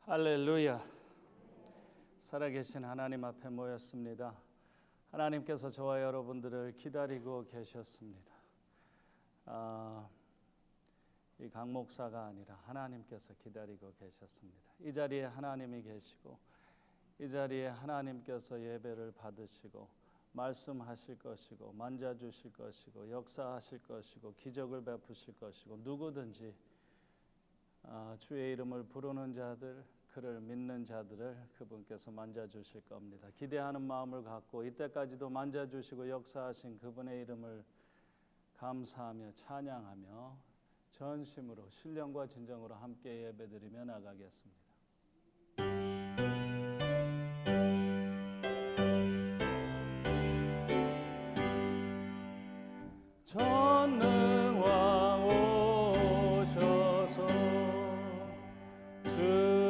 할렐루야. 살아계신 하나님 앞에 모였습니다. 하나님께서 저와 여러분들을 기다리고 계셨습니다. 이 강 목사가 아니라 하나님께서 기다리고 계셨습니다. 이 자리에 하나님이 계시고 이 자리에 하나님께서 예배를 받으시고 말씀하실 것이고 만져주실 것이고 역사하실 것이고 기적을 베푸실 것이고 누구든지 주의 이름을 부르는 자들, 그를 믿는 자들을 그분께서 만져주실 겁니다. 기대하는 마음을 갖고 이때까지도 만져주시고 역사하신 그분의 이름을 감사하며 찬양하며 전심으로 신령과 진정으로 함께 예배드리며 나가겠습니다. 전능왕 오셔서 주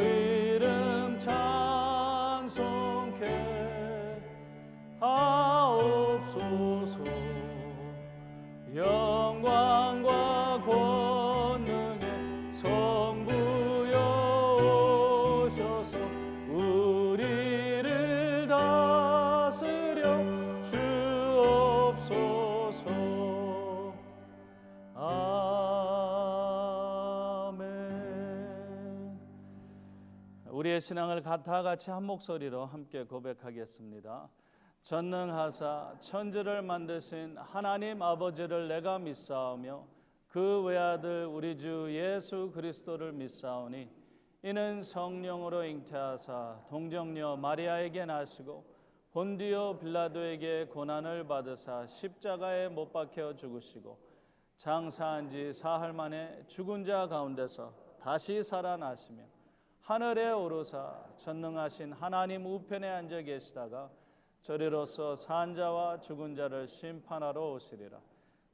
이름 찬송케 하옵소서. 영광과 권능의 성부여 오셔서 우리를 다스려 주옵소서. 아멘. 우리의 신앙을 다 같이 한 목소리로 함께 고백하겠습니다. 전능하사 천지를 만드신 하나님 아버지를 내가 믿사오며 그 외아들 우리 주 예수 그리스도를 믿사오니 이는 성령으로 잉태하사 동정녀 마리아에게 나시고 본디오 빌라도에게 고난을 받으사 십자가에 못 박혀 죽으시고 장사한 지 사흘 만에 죽은 자 가운데서 다시 살아나시며 하늘에 오르사 전능하신 하나님 우편에 앉아 계시다가 저리로서 산 자와 죽은 자를 심판하러 오시리라.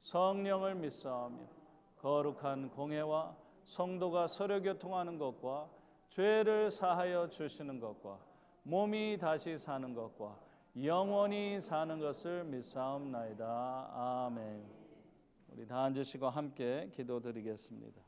성령을 믿사오며 거룩한 공회와 성도가 서로 교통하는 것과 죄를 사하여 주시는 것과 몸이 다시 사는 것과 영원히 사는 것을 믿사옵나이다. 아멘. 우리 다 앉으시고 함께 기도드리겠습니다.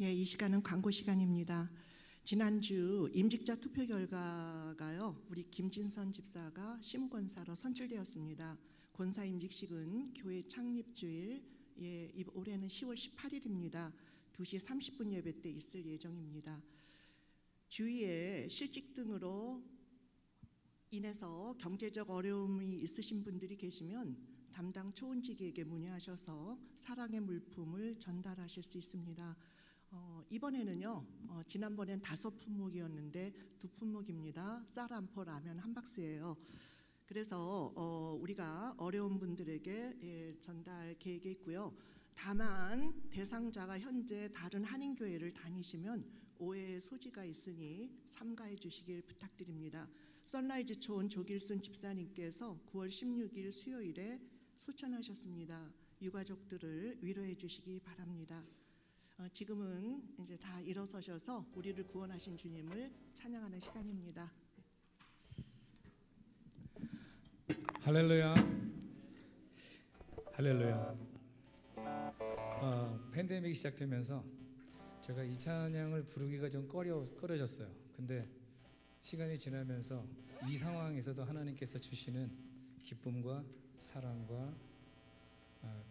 예, 이 시간은 광고 시간입니다. 지난주 임직자 투표 결과가요, 우리 김진선 집사가 심권사로 선출되었습니다. 권사 임직식은 교회 창립주일, 올해는 10월 18일입니다. 2시 30분 예배 때 있을 예정입니다. 주위에 실직 등으로 인해서 경제적 어려움이 있으신 분들이 계시면 담당 초은직에게 문의하셔서 사랑의 물품을 전달하실 수 있습니다. 이번에는요, 지난번엔 5품목이었는데 2품목입니다. 쌀 한 포, 라면 한 박스예요. 그래서 우리가 어려운 분들에게 전달 계획이 있고요. 다만 대상자가 현재 다른 한인교회를 다니시면 오해의 소지가 있으니 삼가해 주시길 부탁드립니다. 선라이즈 초원 조길순 집사님께서 9월 16일 수요일에 소천하셨습니다. 유가족들을 위로해 주시기 바랍니다. 지금은 이제 다 일어서셔서 우리를 구원하신 주님을 찬양하는 시간입니다. 할렐루야, 할렐루야. 팬데믹이 시작되면서 제가 이 찬양을 부르기가 좀 꺼려졌어요. 근데 시간이 지나면서 이 상황에서도 하나님께서 주시는 기쁨과 사랑과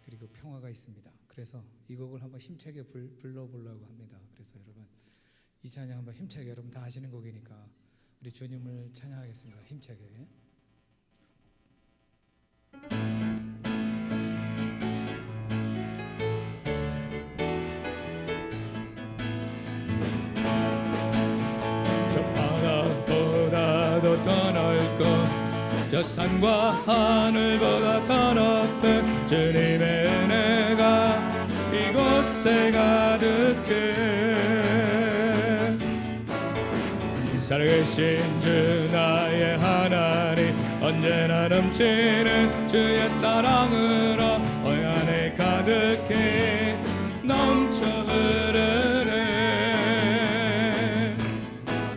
그리고 평화가 있습니다. 그래서 이 곡을 한번 힘차게 불러보려고 합니다. 그래서 여러분, 이 찬양 한번 힘차게, 여러분 다 아시는 곡이니까 우리 주님을 찬양하겠습니다. 힘차게. 저 바다보다도 더 넓고 저 산과 하늘보다 더 높은 주님의 은혜가 이곳에 가득해. 살아계신 주 나의 하나님, 언제나 넘치는 주의 사랑으로 이 안에 가득해 넘쳐 흐르네.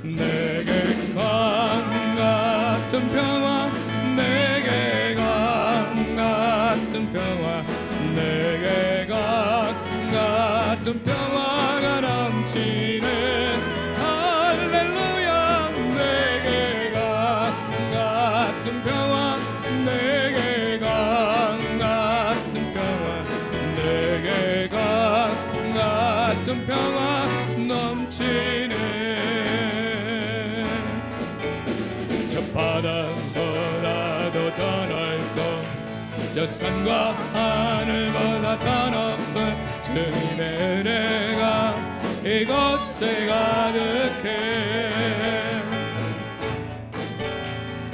내게 강 같은 평화, 내게 강 같은 평화, 내게 강 같은 평화가 넘치네. 할렐루야. 내게 강 같은 평화, 내게 강 같은 평화, 내게 강 같은 평화 넘치네. 저 바다보다도 더 넓고 저 산과 하늘보다 더 높은 주님의 은혜가 이곳에 가득해.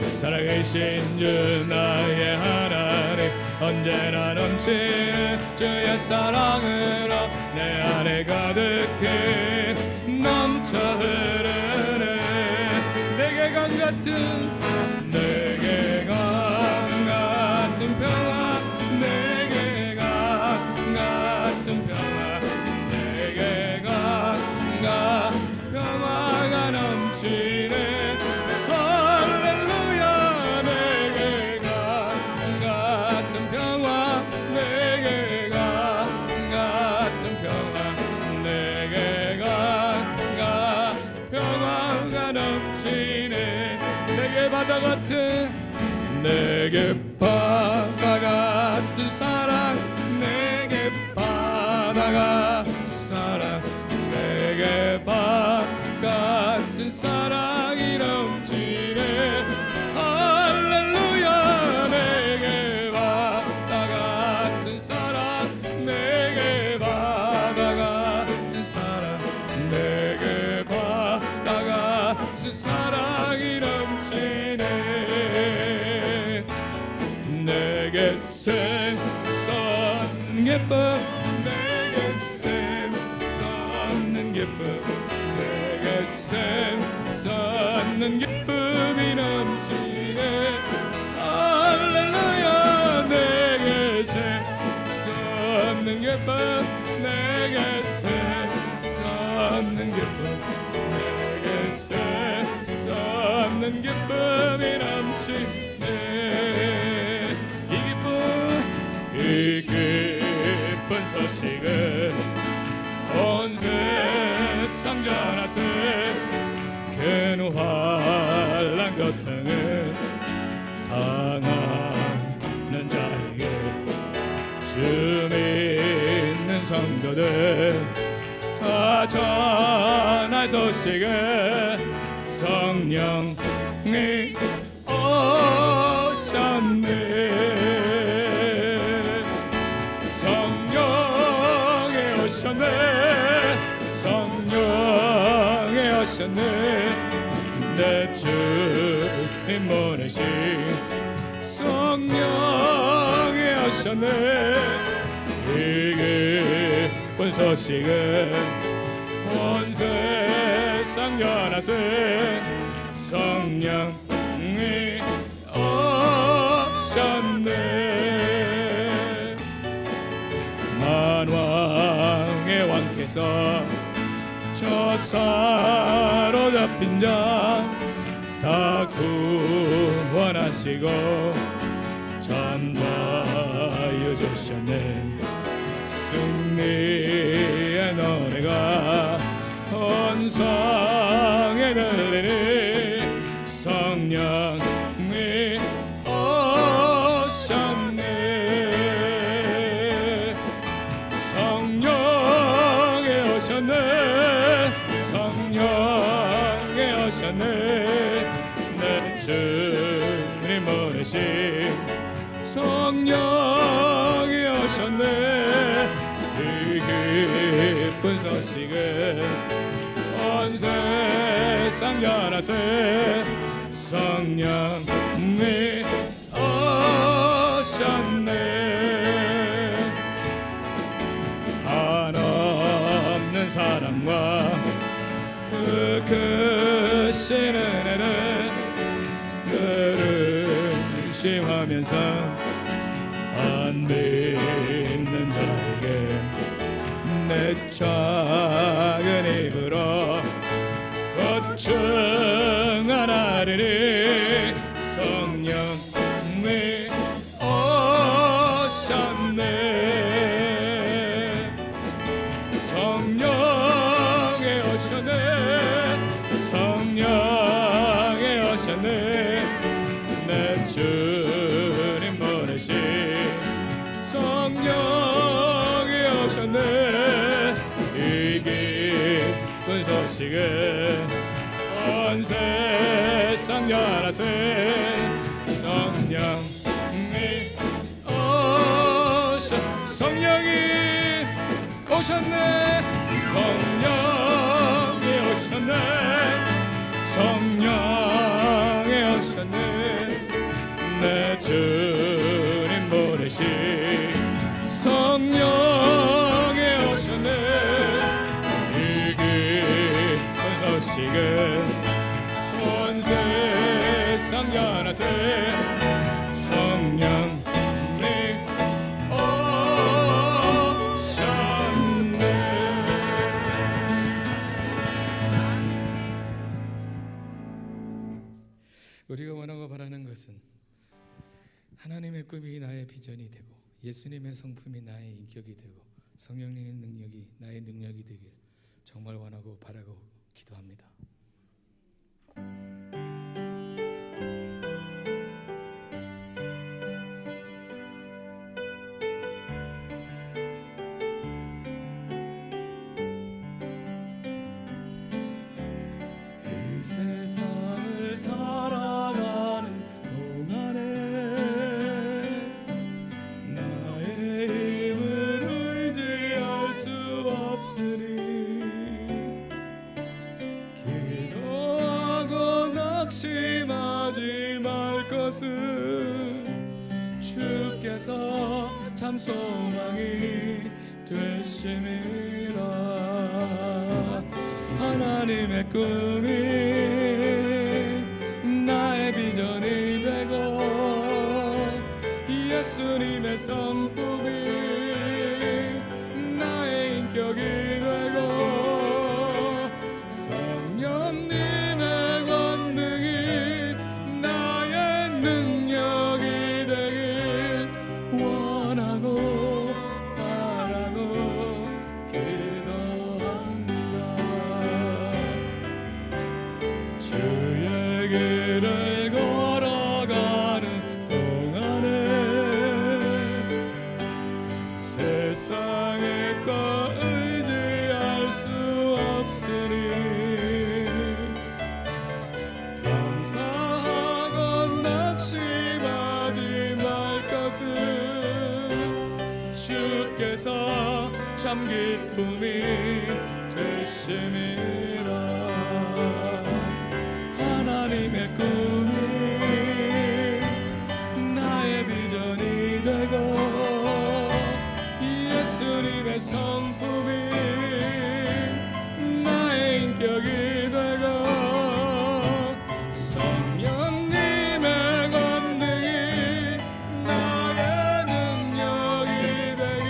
살아계신 주 나의 하나님, 언제나 넘치는 주의 사랑으로 내 안에 가득해 넘쳐 흐르네. 내게 강 같은, 내게 강 같은 평화, 내게 강 같은 평화, 내게 강 같은 평화가 넘치네. 할렐루야. 내게 강 같은 평화, 내게 강 같은 평화, 내게 강 같은 평화가 넘치네. 내게 바다 같은, 내게 바다 같은 사랑, 내게 바다 같은 사랑, 내게 바다 같은 사랑이 넘치네. 할렐루야. 내게 바다 같은 사랑, 내게 바다 같은 사랑, 내게 바다 같은 사랑이 넘치네. 내게 샘솟는 기쁨, 내게 샘솟는 기쁨, 내게 샘솟는 기쁨이 넘치네. 할렐루야. 내게 샘솟는 기쁨, 내게 샘솟는 기쁨, 내게 샘솟는 기쁨이 넘치네. 이 기쁜 소식은 온 세상에 상전하세 큰 환난 고통을 당하는 자에게 주 믿는 성도들 다 전할 소식은 성령이 오셨네 성령이 오셨네 성령이 오셨네 내 주님 보내신 성령이 오셨네 이 기쁜 소식은 온 세상 전하세 성령이 오셨네 만왕의 왕께서 저 사로잡힌 자 다 구원하시고 전자유 주셨네 승리의 노래가 온 성에 들리니 성령이 오셨네 성령이 오셨네 성령이 오셨네 내 주님 보내신 성령이 오셨네 이 기쁜 소식은 온 세상 전하세 성령이 오셨네 한없는 사랑과 그 크신 은혜를 늘 의심하면서 안 믿는 자에게 내 작은 입으로 곧 증언하리니 성령이 오셨네 성령이 오셨네 성령이 오셨네 내 주님 보내신 성령이 오셨네 이 기쁜 소식은 온 세상 전하세 성령이 성령이 오셨네 성령이 오셨네 성령이 오셨네 내 주님 보내신 성령이 오셨네 이 기쁜 소식은 온 세상 전하세 성령이 오셨네 우리가 원하고 바라는 것은 하나님의 꿈이 나의 비전이 되고 예수님의 성품이 나의 인격이 되고 성령님의 능력이 나의 능력이 되길 정말 원하고 바라고 기도합니다. 이 세상을 살아가는 동안에 나의 힘을 의지할 수 없으니 기도하고 낙심하지 말 것은 주께서 참 소망이 되심이라 하나님의 꿈이 나의 비전이 되고 예수님의 성품이 나의 인격이 되고 성령님의 권능이 나의 능력이 되길 원하고 바라고 기도합니다. 길을 걸어가는 동안에 세상의 것 의지할 수 없으니 감사하고 낙심하지 말 것은 주께서 참 기쁨이 되심이라. 하나님의 꿈이 나의 비전이 되고 예수님의 성품이 나의 인격이 되고 성령님의 권능이 나의 능력이 되길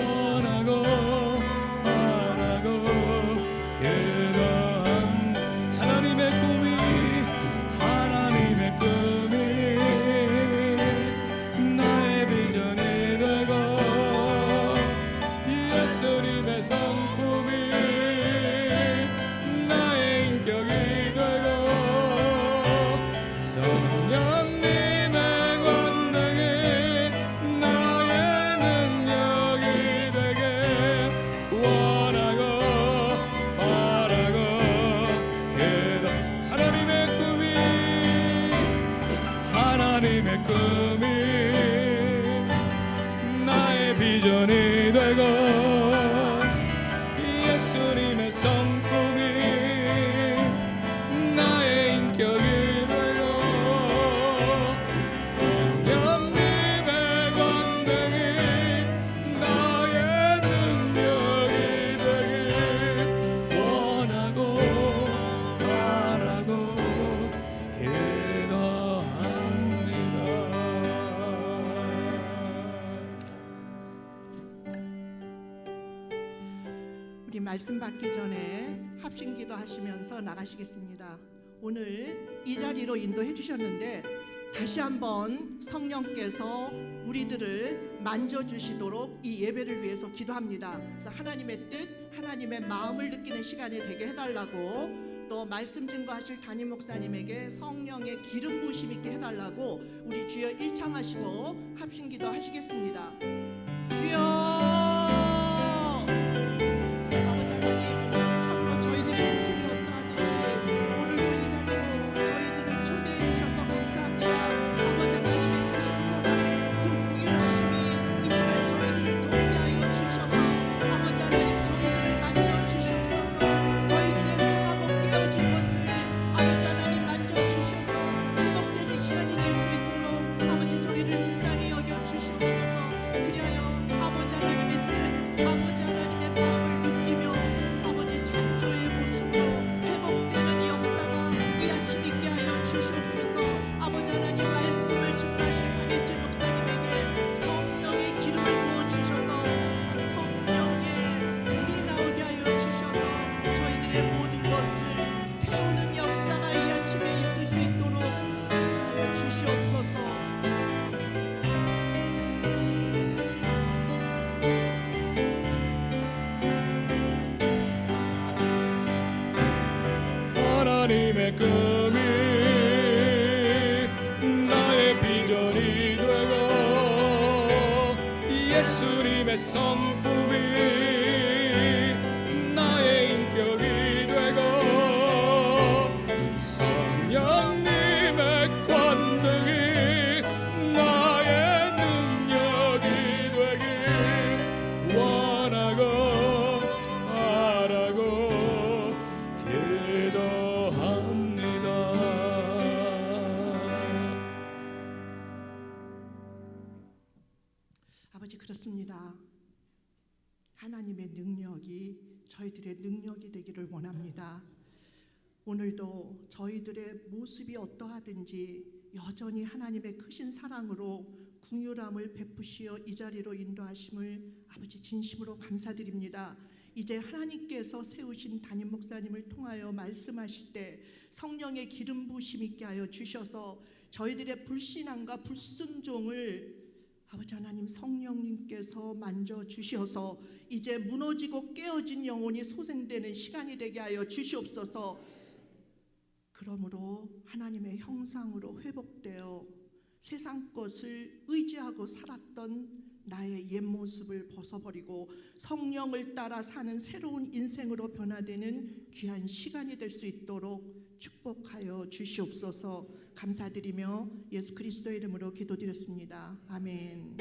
원하고 바라고 기도한 하나님의 꿈이 나의 비전이 되고 예수님의 성품이 나의 인격이 되고 성령님의 권능이 나의 능력이 되게 원하고 바라고 기도. 하나님의 꿈이 나의 비전이 되고 예수님의 성품이 나의 인격이 되고 성령님의 권능이 나의 능력이 되길 원하고 바라고 기도합니다. 우리 말씀 받기 전에 합심기도 하시면서 나가시겠습니다. 오늘 이 자리로 인도해 주셨는데 다시 한번 성령께서 우리들을 만져주시도록 이 예배를 위해서 기도합니다. 그래서 하나님의 뜻, 하나님의 마음을 느끼는 시간이 되게 해달라고, 또 말씀 증거하실 담임 목사님에게 성령의 기름 부으심 있게 해달라고 우리 주여 일창하시고 합심기도 하시겠습니다. 주여 하나님의 꿈이 나의 비전이 되고 예수님의 성품이 나의 인격이 되고 성령님의 권능이 나의 능력이 되길 원하고 바라고 기도합니다. 아버지, 그렇습니다. 하나님의 능력이 저희들의 능력이 되기를 원합니다. 오늘도 저희들의 모습이 어떠하든지 여전히 하나님의 크신 사랑으로 긍휼함을 베푸시어 이 자리로 인도하심을 아버지 진심으로 감사드립니다. 이제 하나님께서 세우신 담임 목사님을 통하여 말씀하실 때 성령의 기름 부으심 있게 하여 주셔서 저희들의 불신앙과 불순종을 아버지 하나님 성령님께서 만져주셔서 이제 무너지고 깨어진 영혼이 소생되는 시간이 되게 하여 주시옵소서. 그러므로 하나님의 형상으로 회복되어 세상 것을 의지하고 살았던 나의 옛 모습을 벗어버리고 성령을 따라 사는 새로운 인생으로 변화되는 귀한 시간이 될 수 있도록 축복하여 주시옵소서. 감사드리며 예수 그리스도의 이름으로 기도드렸습니다. 아멘.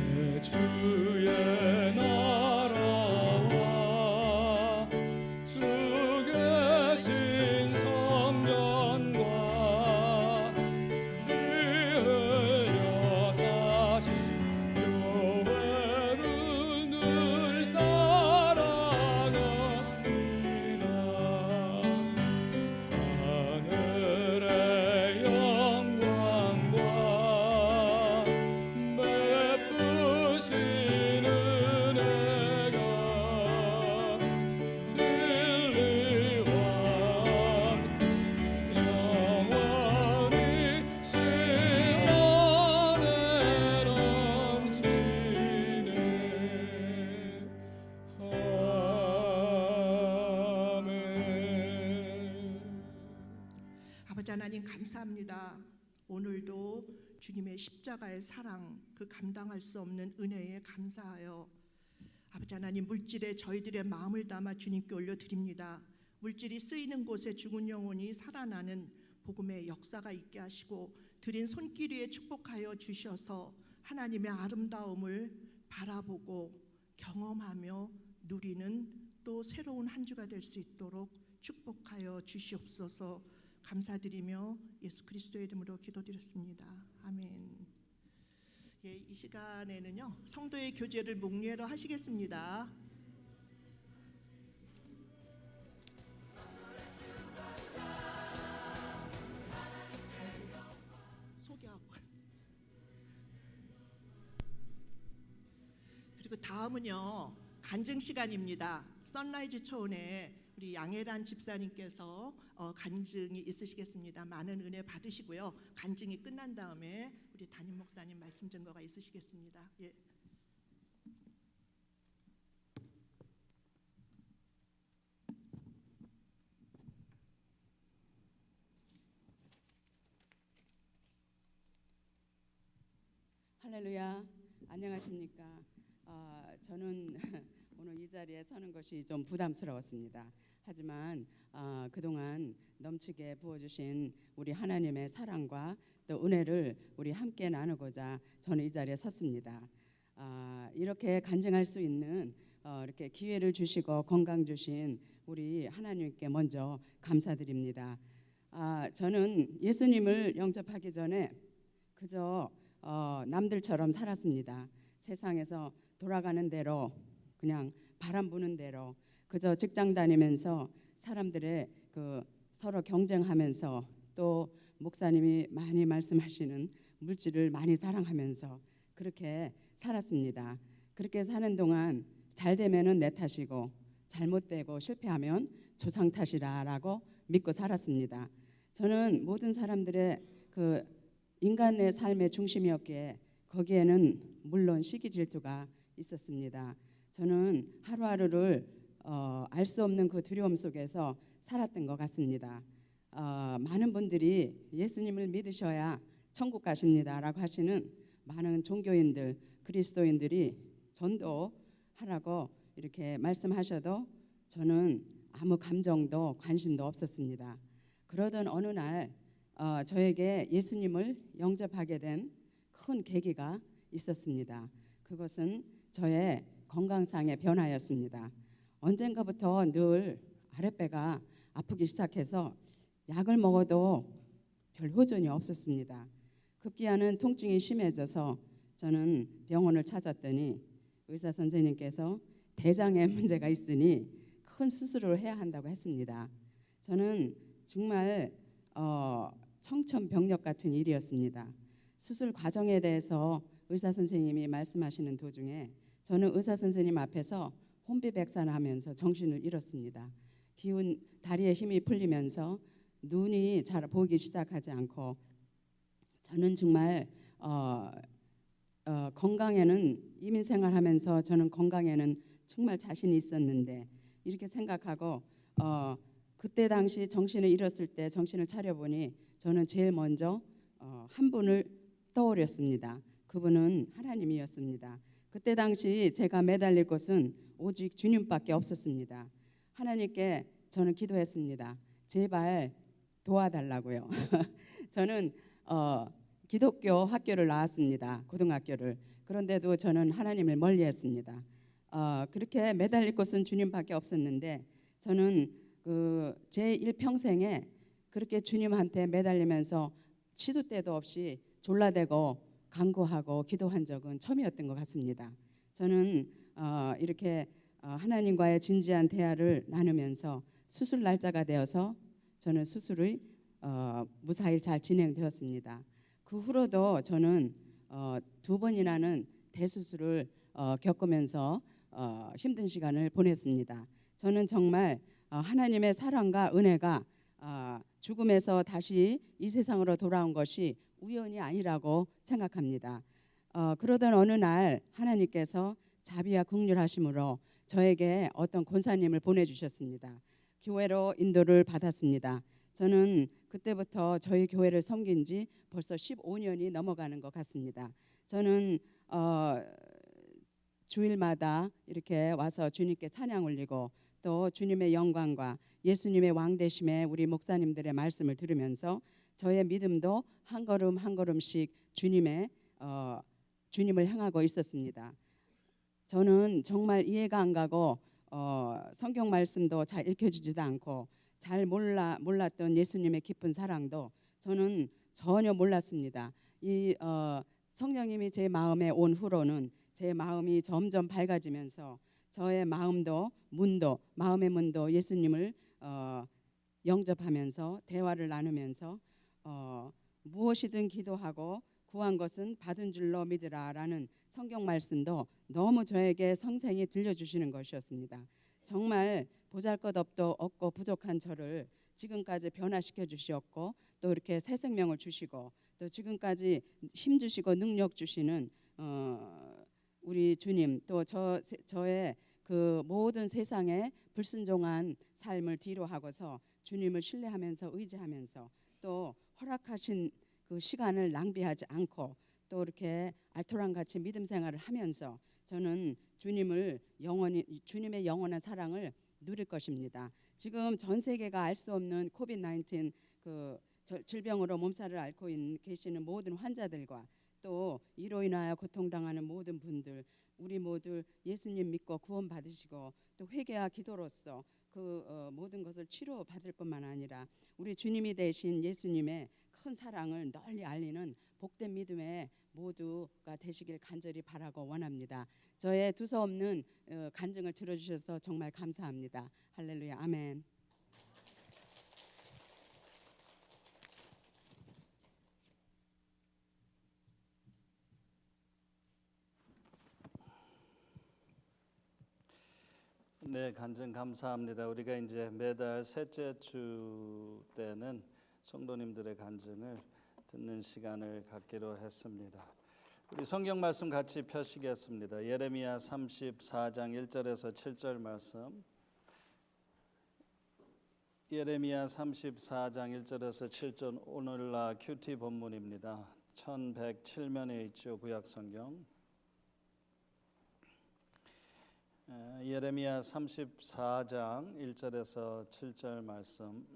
내 주의 나라와 주 계신 성전과 피 흘려 사신 교회를 늘 사랑합니다. 하늘의 영광과 베푸신 은혜가 진리와 함께 영원히 시온에 넘치네. 아멘. 아버지 하나님 감사합니다. 오늘도 주님의 십자가의 사랑, 그 감당할 수 없는 은혜에 감사하여 아버지 하나님 물질에 저희들의 마음을 담아 주님께 올려드립니다. 물질이 쓰이는 곳에 죽은 영혼이 살아나는 복음의 역사가 있게 하시고 드린 손길 위에 축복하여 주셔서 하나님의 아름다움을 바라보고 경험하며 누리는 또 새로운 한 주가 될 수 있도록 축복하여 주시옵소서. 감사드리며 예수 그리스도의 이름으로 기도드렸습니다. 아멘. 예, 이 시간에는요 성도의 교제를 목례로 하시겠습니다. 소개하고 그리고 다음은요 간증 시간입니다. 선라이즈 초원에 우리 양혜란 집사님께서 간증이 있으시겠습니다. 많은 은혜 받으시고요. 간증이 끝난 다음에 우리 담임 목사님 말씀 증거가 있으시겠습니다. 예. 할렐루야. 안녕하십니까? 저는 오늘 이 자리에 서는 것이 좀 부담스러웠습니다. 하지만 그동안 넘치게 부어주신 우리 하나님의 사랑과 또 은혜를 우리 함께 나누고자 저는 이 자리에 섰습니다. 이렇게 간증할 수 있는 이렇게 기회를 주시고 건강 주신 우리 하나님께 먼저 감사드립니다. 저는 예수님을 영접하기 전에 그저 남들처럼 살았습니다. 세상에서 돌아가는 대로 그냥 바람 부는 대로 그저 직장 다니면서 사람들의 서로 경쟁하면서 또 목사님이 많이 말씀하시는 물질을 많이 사랑하면서 그렇게 살았습니다. 그렇게 사는 동안 잘 되면은 내 탓이고 잘못되고 실패하면 조상 탓이라라고 믿고 살았습니다. 저는 모든 사람들의 인간의 삶의 중심이었기에 거기에는 물론 시기 질투가 있었습니다. 저는 하루하루를 알 수 없는 그 두려움 속에서 살았던 것 같습니다. 많은 분들이 예수님을 믿으셔야 천국 가십니다라고 하시는 많은 종교인들, 그리스도인들이 전도하라고 이렇게 말씀하셔도 저는 아무 감정도 관심도 없었습니다. 그러던 어느 날 저에게 예수님을 영접하게 된 큰 계기가 있었습니다. 그것은 저의 건강상의 변화였습니다. 언젠가부터 늘 아랫배가 아프기 시작해서 약을 먹어도 별 호전이 없었습니다. 급기야는 통증이 심해져서 저는 병원을 찾았더니 의사 선생님께서 대장에 문제가 있으니 큰 수술을 해야 한다고 했습니다. 저는 정말 청천벽력 같은 일이었습니다. 수술 과정에 대해서 의사 선생님이 말씀하시는 도중에 저는 의사 선생님 앞에서 혼비백산하면서 정신을 잃었습니다. 기운 다리에 힘이 풀리면서 눈이 잘 보이기 시작하지 않고 저는 정말 건강에는 이민 생활하면서 저는 건강에는 정말 자신이 있었는데 이렇게 생각하고 그때 당시 정신을 잃었을 때 정신을 차려보니 저는 제일 먼저 한 분을 떠올렸습니다. 그분은 하나님이었습니다. 그때 당시 제가 매달릴 것은 오직 주님밖에 없었습니다. 하나님께 저는 기도했습니다. 제발 도와달라고요. 저는 기독교 학교를 나왔습니다. 고등학교를. 그런데도 저는 하나님을 멀리했습니다. 그렇게 매달릴 것은 주님밖에 없었는데 저는 제 일평생에 그렇게 주님한테 매달리면서 시도 때도 없이 졸라대고 간구하고 기도한 적은 처음이었던 것 같습니다. 저는 이렇게 하나님과의 진지한 대화를 나누면서 수술 날짜가 되어서 저는 수술이 무사히 잘 진행되었습니다. 그 후로도 저는 2번이나는 대수술을 겪으면서 힘든 시간을 보냈습니다. 저는 정말 하나님의 사랑과 은혜가 죽음에서 다시 이 세상으로 돌아온 것이 우연이 아니라고 생각합니다. 그러던 어느 날 하나님께서 자비와 긍휼하심으로 저에게 어떤 권사님을 보내주셨습니다. 교회로 인도를 받았습니다. 저는 그때부터 저희 교회를 섬긴 지 벌써 15년이 넘어가는 것 같습니다. 저는 주일마다 이렇게 와서 주님께 찬양 올리고 또 주님의 영광과 예수님의 왕되심에 우리 목사님들의 말씀을 들으면서 저의 믿음도 한 걸음 한 걸음씩 주님을 향하고 있었습니다. 저는 정말 이해가 안 가고 성경 말씀도 잘 읽혀주지도 않고 잘 몰랐던 예수님의 깊은 사랑도 저는 전혀 몰랐습니다. 이 성령님이 제 마음에 온 후로는 제 마음이 점점 밝아지면서 저의 마음의 문도 예수님을 영접하면서 대화를 나누면서 무엇이든 기도하고 구한 것은 받은 줄로 믿으라라는 성경 말씀도 너무 저에게 성생이 들려주시는 것이었습니다. 정말 보잘것없도 없고 부족한 저를 지금까지 변화시켜 주시었고 또 이렇게 새 생명을 주시고 또 지금까지 힘 주시고 능력 주시는 우리 주님 또 저의 그 모든 세상의 불순종한 삶을 뒤로 하고서 주님을 신뢰하면서 의지하면서 또 허락하신 그 시간을 낭비하지 않고 또 이렇게 알토란같이 믿음 생활을 하면서 저는 주님의 영원한 사랑을 누릴 것입니다. 지금 전 세계가 알 수 없는 코비드-19 그 질병으로 몸살을 앓고 계시는 모든 환자들과 또 이로 인하여 고통당하는 모든 분들 우리 모두 예수님 믿고 구원 받으시고 또 회개와 기도로서 그 모든 것을 치료받을 뿐만 아니라 우리 주님이 되신 예수님의 큰 사랑을 널리 알리는 복된 믿음의 모두가 되시길 간절히 바라고 원합니다. 저의 두서없는 간증을 들어주셔서 정말 감사합니다. 할렐루야 아멘. 네, 간증 감사합니다. 우리가 이제 매달 셋째 주 때는 성도님들의 간증을 듣는 시간을 갖기로 했습니다. 우리 성경 말씀 같이 펴시겠습니다. 예레미야 34장 1절에서 7절 말씀. 예레미야 34장 1절에서 7절 오늘날 큐티 본문입니다. 1107면에 있죠. 구약 성경. 예레미야 34장 1절에서 7절 말씀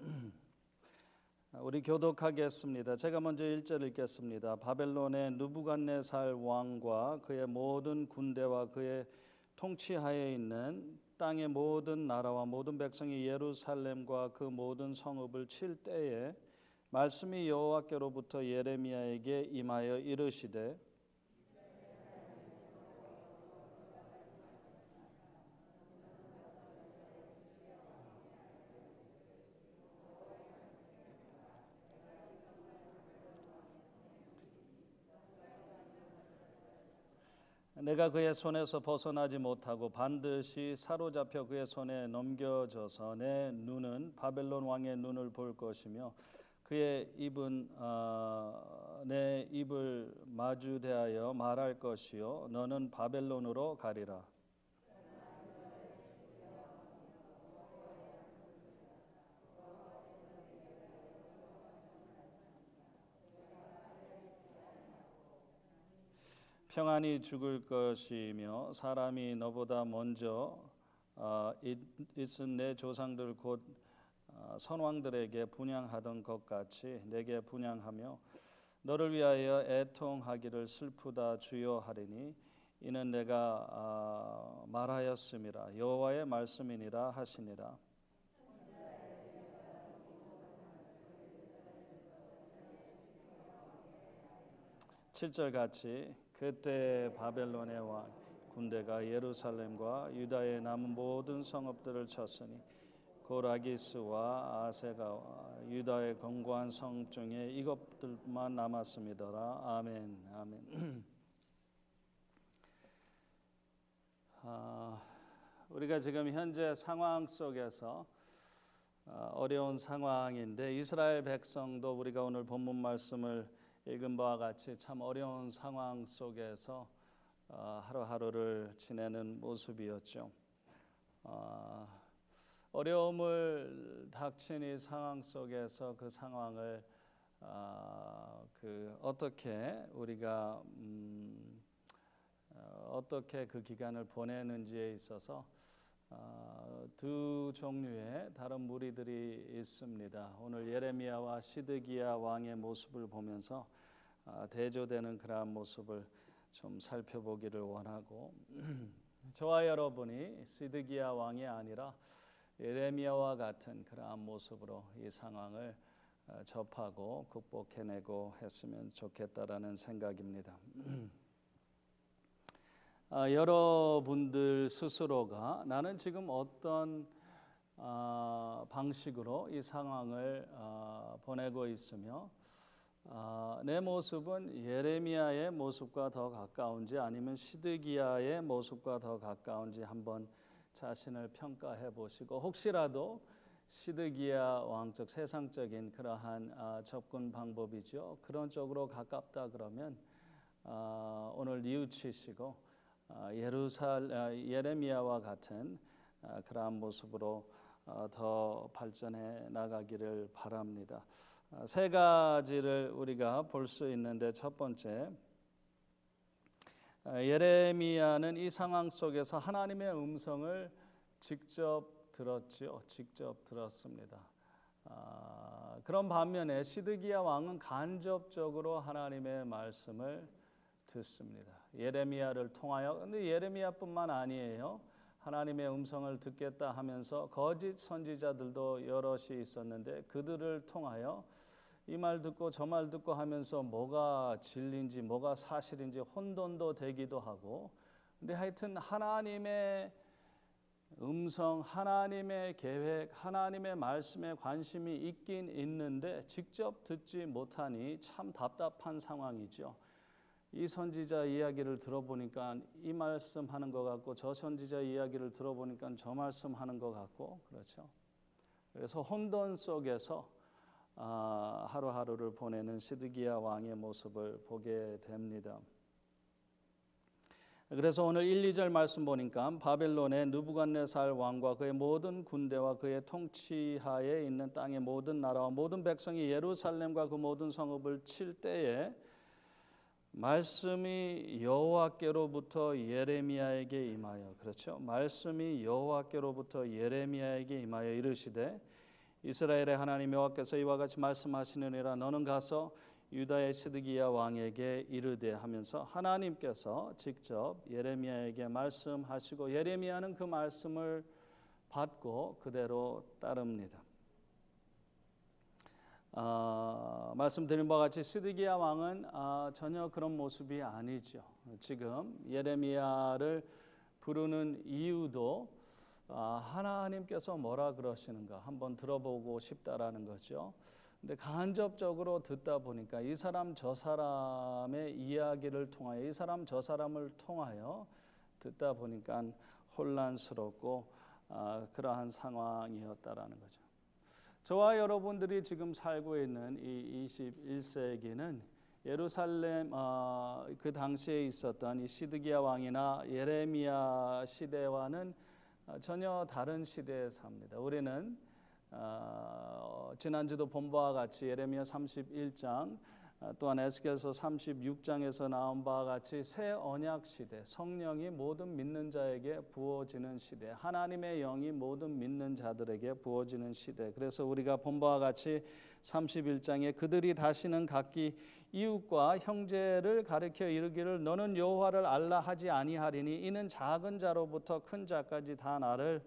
우리 교독하겠습니다. 제가 먼저 1절 읽겠습니다. 바벨론의 느부갓네살 왕과 그의 모든 군대와 그의 통치하에 있는 땅의 모든 나라와 모든 백성이 예루살렘과 그 모든 성읍을 칠 때에 말씀이 여호와께로부터 예레미야에게 임하여 이르시되 내가 그의 손에서 벗어나지 못하고 반드시 사로잡혀 그의 손에 넘겨져서 내 눈은 바벨론 왕의 눈을 볼 것이며 그의 입은 내 입을 마주 대하여 말할 것이요 너는 바벨론으로 가리라. 평안히 죽을 것이며 사람이 너보다 먼저 있은 내 조상들 곧 선왕들에게 분향하던 것 같이 내게 분향하며 너를 위하여 애통하기를 슬프다 주여 하리니 이는 내가 말하였음이라 여호와의 말씀이니라 하시니라. 7절 같이 그때 바벨론의 왕 군대가 예루살렘과 유다의 남은 모든 성읍들을 쳤으니 고라기스와 아세가와 유다의 견고한 성 중에 이것들만 남았음이더라. 아멘. 아멘. 우리가 지금 현재 상황 속에서 어려운 상황인데 이스라엘 백성도 우리가 오늘 본문 말씀을 읽은 바와 같이 참 어려운 상황 속에서 하루하루를 지내는 모습이었죠. 어려움을 닥친 이 상황 속에서 그 상황을 어떻게 우리가 어떻게 그 기간을 보내는지에 있어서 두 종류의 다른 무리들이 있습니다. 오늘 예레미야와 시드기야 왕의 모습을 보면서 대조되는 그러한 모습을 좀 살펴보기를 원하고 저와 여러분이 시드기야 왕이 아니라 예레미야와 같은 그러한 모습으로 이 상황을 접하고 극복해내고 했으면 좋겠다라는 생각입니다. 여러분들 스스로가 나는 지금 어떤 방식으로 이 상황을 보내고 있으며 내 모습은 예레미야의 모습과 더 가까운지 아니면 시드기야의 모습과 더 가까운지 한번 자신을 평가해 보시고 혹시라도 시드기야 왕적 세상적인 그러한 접근 방법이죠. 그런 쪽으로 가깝다 그러면 오늘 뉘우치시고 예레미야와 같은 그러한 모습으로 더 발전해 나가기를 바랍니다. 세 가지를 우리가 볼 수 있는데 첫 번째, 예레미야는 이 상황 속에서 하나님의 음성을 직접 들었죠. 직접 들었습니다. 그런 반면에 시드기야 왕은 간접적으로 하나님의 말씀을 듣습니다. 예레미야를 통하여. 근데 예레미야뿐만 아니에요. 하나님의 음성을 듣겠다 하면서 거짓 선지자들도 여럿이 있었는데 그들을 통하여 이 말 듣고 저 말 듣고 하면서 뭐가 진리인지 뭐가 사실인지 혼돈도 되기도 하고, 근데 하여튼 하나님의 음성, 하나님의 계획, 하나님의 말씀에 관심이 있긴 있는데 직접 듣지 못하니 참 답답한 상황이죠. 이 선지자 이야기를 들어보니까 이 말씀하는 것 같고 저 선지자 이야기를 들어보니까 저 말씀하는 것 같고, 그렇죠. 그래서 혼돈 속에서 하루하루를 보내는 시드기야 왕의 모습을 보게 됩니다. 그래서 오늘 1, 2절 말씀 보니까 바벨론의 느부갓네살 왕과 그의 모든 군대와 그의 통치하에 있는 땅의 모든 나라와 모든 백성이 예루살렘과 그 모든 성읍을 칠 때에 말씀이 여호와께로부터 예레미야에게 임하여, 그렇죠? 말씀이 여호와께로부터 예레미야에게 임하여 이르시되 이스라엘의 하나님 여호와께서 이와 같이 말씀하시느니라 너는 가서 유다의 시드기야 왕에게 이르되 하면서 하나님께서 직접 예레미야에게 말씀하시고 예레미야는 그 말씀을 받고 그대로 따릅니다. 말씀드린 바와 같이 시드기야 왕은 전혀 그런 모습이 아니죠. 지금 예레미야를 부르는 이유도 하나님께서 뭐라 그러시는가 한번 들어보고 싶다라는 거죠. 근데 간접적으로 듣다 보니까 이 사람 저 사람의 이야기를 통하여 이 사람 저 사람을 통하여 듣다 보니까 혼란스럽고 그러한 상황이었다라는 거죠. 저와 여러분들이 지금 살고 있는 이 21세기는 예루살렘 그 당시에 있었던 이 시드기야 왕이나 예레미야 시대와는 전혀 다른 시대에 삽니다. 우리는 지난주도 본 바와 같이 예레미야 31장 또한 에스겔서 36장에서 나온 바와 같이 새 언약 시대, 성령이 모든 믿는 자에게 부어지는 시대, 하나님의 영이 모든 믿는 자들에게 부어지는 시대. 그래서 우리가 본 바와 같이 31장에 그들이 다시는 각기 이웃과 형제를 가리켜 이르기를 너는 여호와를 알라 하지 아니하리니 이는 작은 자로부터 큰 자까지 다 나를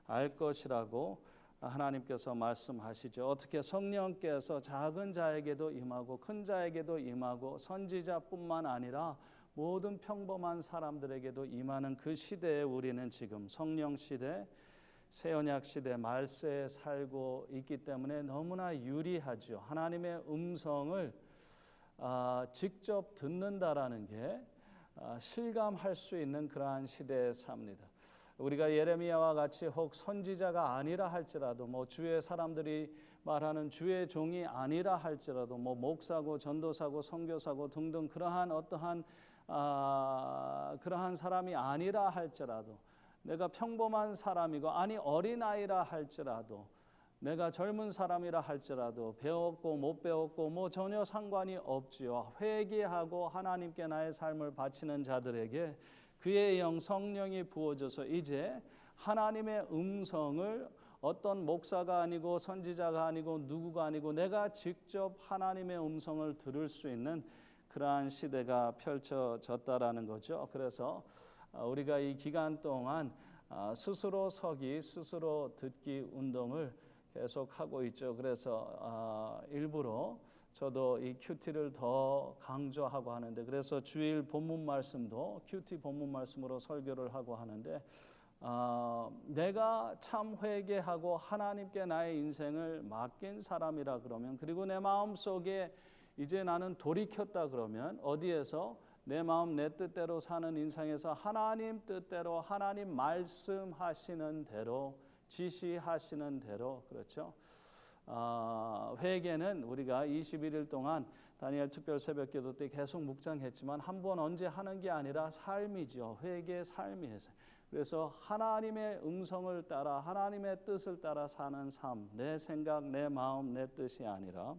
알 것이라고 하나님께서 말씀하시죠. 어떻게 성령께서 작은 자에게도 임하고 큰 자에게도 임하고 선지자뿐만 아니라 모든 평범한 사람들에게도 임하는 그 시대에 우리는 지금 성령 시대, 새 언약 시대 말세에 살고 있기 때문에 너무나 유리하죠. 하나님의 음성을 직접 듣는다라는 게 실감할 수 있는 그러한 시대에 삽니다. 우리가 예레미야와 같이 혹 선지자가 아니라 할지라도 주의 사람들이 말하는 주의 종이 아니라 할지라도 목사고 전도사고 선교사고 등등 그러한 어떠한 그러한 사람이 아니라 할지라도 내가 평범한 사람이고 아니 어린아이라 할지라도 내가 젊은 사람이라 할지라도 배웠고 못 배웠고 전혀 상관이 없지요. 회개하고 하나님께 나의 삶을 바치는 자들에게 그의 영 성령이 부어져서 이제 하나님의 음성을 어떤 목사가 아니고 선지자가 아니고 누구가 아니고 내가 직접 하나님의 음성을 들을 수 있는 그러한 시대가 펼쳐졌다라는 거죠. 그래서 우리가 이 기간 동안 스스로 서기, 스스로 듣기 운동을 계속하고 있죠. 그래서 일부러 저도 이 큐티를 더 강조하고 하는데 그래서 주일 본문 말씀도 큐티 본문 말씀으로 설교를 하고 하는데 내가 참 회개하고 하나님께 나의 인생을 맡긴 사람이라 그러면 그리고 내 마음속에 이제 나는 돌이켰다 그러면 어디에서 내 마음 내 뜻대로 사는 인생에서 하나님 뜻대로 하나님 말씀하시는 대로 지시하시는 대로 그렇죠. 회개는 우리가 21일 동안 다니엘 특별 새벽기도 때 계속 묵상했지만 한 번 언제 하는 게 아니라 삶이죠. 회개의 삶이에요. 그래서 하나님의 음성을 따라 하나님의 뜻을 따라 사는 삶, 내 생각, 내 마음, 내 뜻이 아니라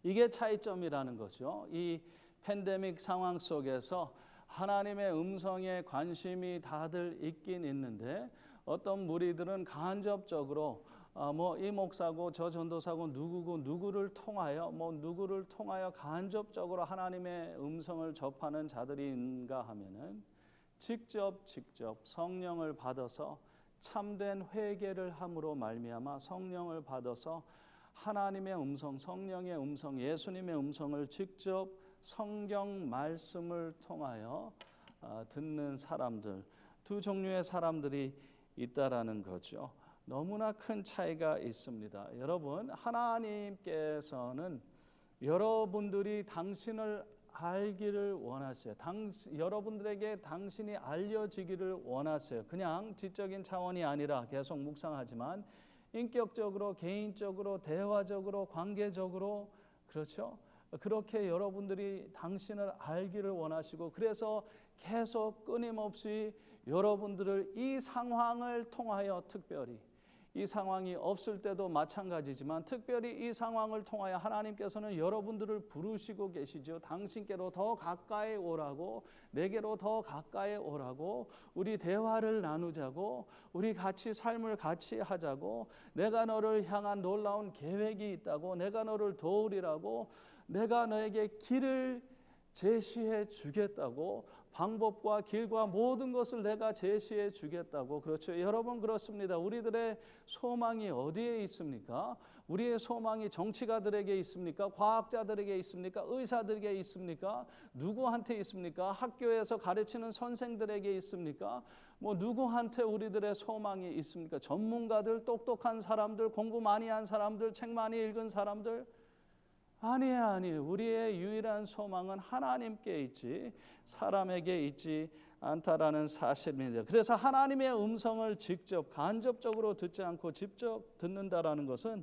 이게 차이점이라는 거죠. 이 팬데믹 상황 속에서 하나님의 음성에 관심이 다들 있긴 있는데 어떤 무리들은 간접적으로 이 목사고 저 전도사고 누구고 누구를 통하여 누구를 통하여 간접적으로 하나님의 음성을 접하는 자들인가 하면은 직접 성령을 받아서 참된 회개를 함으로 말미암아 성령을 받아서 하나님의 음성, 성령의 음성, 예수님의 음성을 직접 성경 말씀을 통하여 듣는 사람들, 두 종류의 사람들이 있다라는 거죠. 너무나 큰 차이가 있습니다. 여러분, 하나님께서는 여러분들이 당신을 알기를 원하세요. 여러분들에게 당신이 알려지기를 원하세요. 그냥 지적인 차원이 아니라 계속 묵상하지만 인격적으로, 개인적으로, 대화적으로, 관계적으로 그렇죠? 그렇게 여러분들이 당신을 알기를 원하시고 그래서 계속 끊임없이 여러분들을 이 상황을 통하여 특별히 이 상황이 없을 때도 마찬가지지만 특별히 이 상황을 통하여 하나님께서는 여러분들을 부르시고 계시죠. 당신께로 더 가까이 오라고 내게로 더 가까이 오라고 우리 대화를 나누자고 우리 같이 삶을 같이 하자고 내가 너를 향한 놀라운 계획이 있다고 내가 너를 도우리라고 내가 너에게 길을 제시해 주겠다고 방법과 길과 모든 것을 내가 제시해 주겠다고 그렇죠. 여러분 그렇습니다. 우리들의 소망이 어디에 있습니까? 우리의 소망이 정치가들에게 있습니까? 과학자들에게 있습니까? 의사들에게 있습니까? 누구한테 있습니까? 학교에서 가르치는 선생들에게 있습니까? 누구한테 우리들의 소망이 있습니까? 전문가들, 똑똑한 사람들, 공부 많이 한 사람들, 책 많이 읽은 사람들 아니에요. 우리의 유일한 소망은 하나님께 있지 사람에게 있지 않다라는 사실입니다. 그래서 하나님의 음성을 직접 간접적으로 듣지 않고 직접 듣는다라는 것은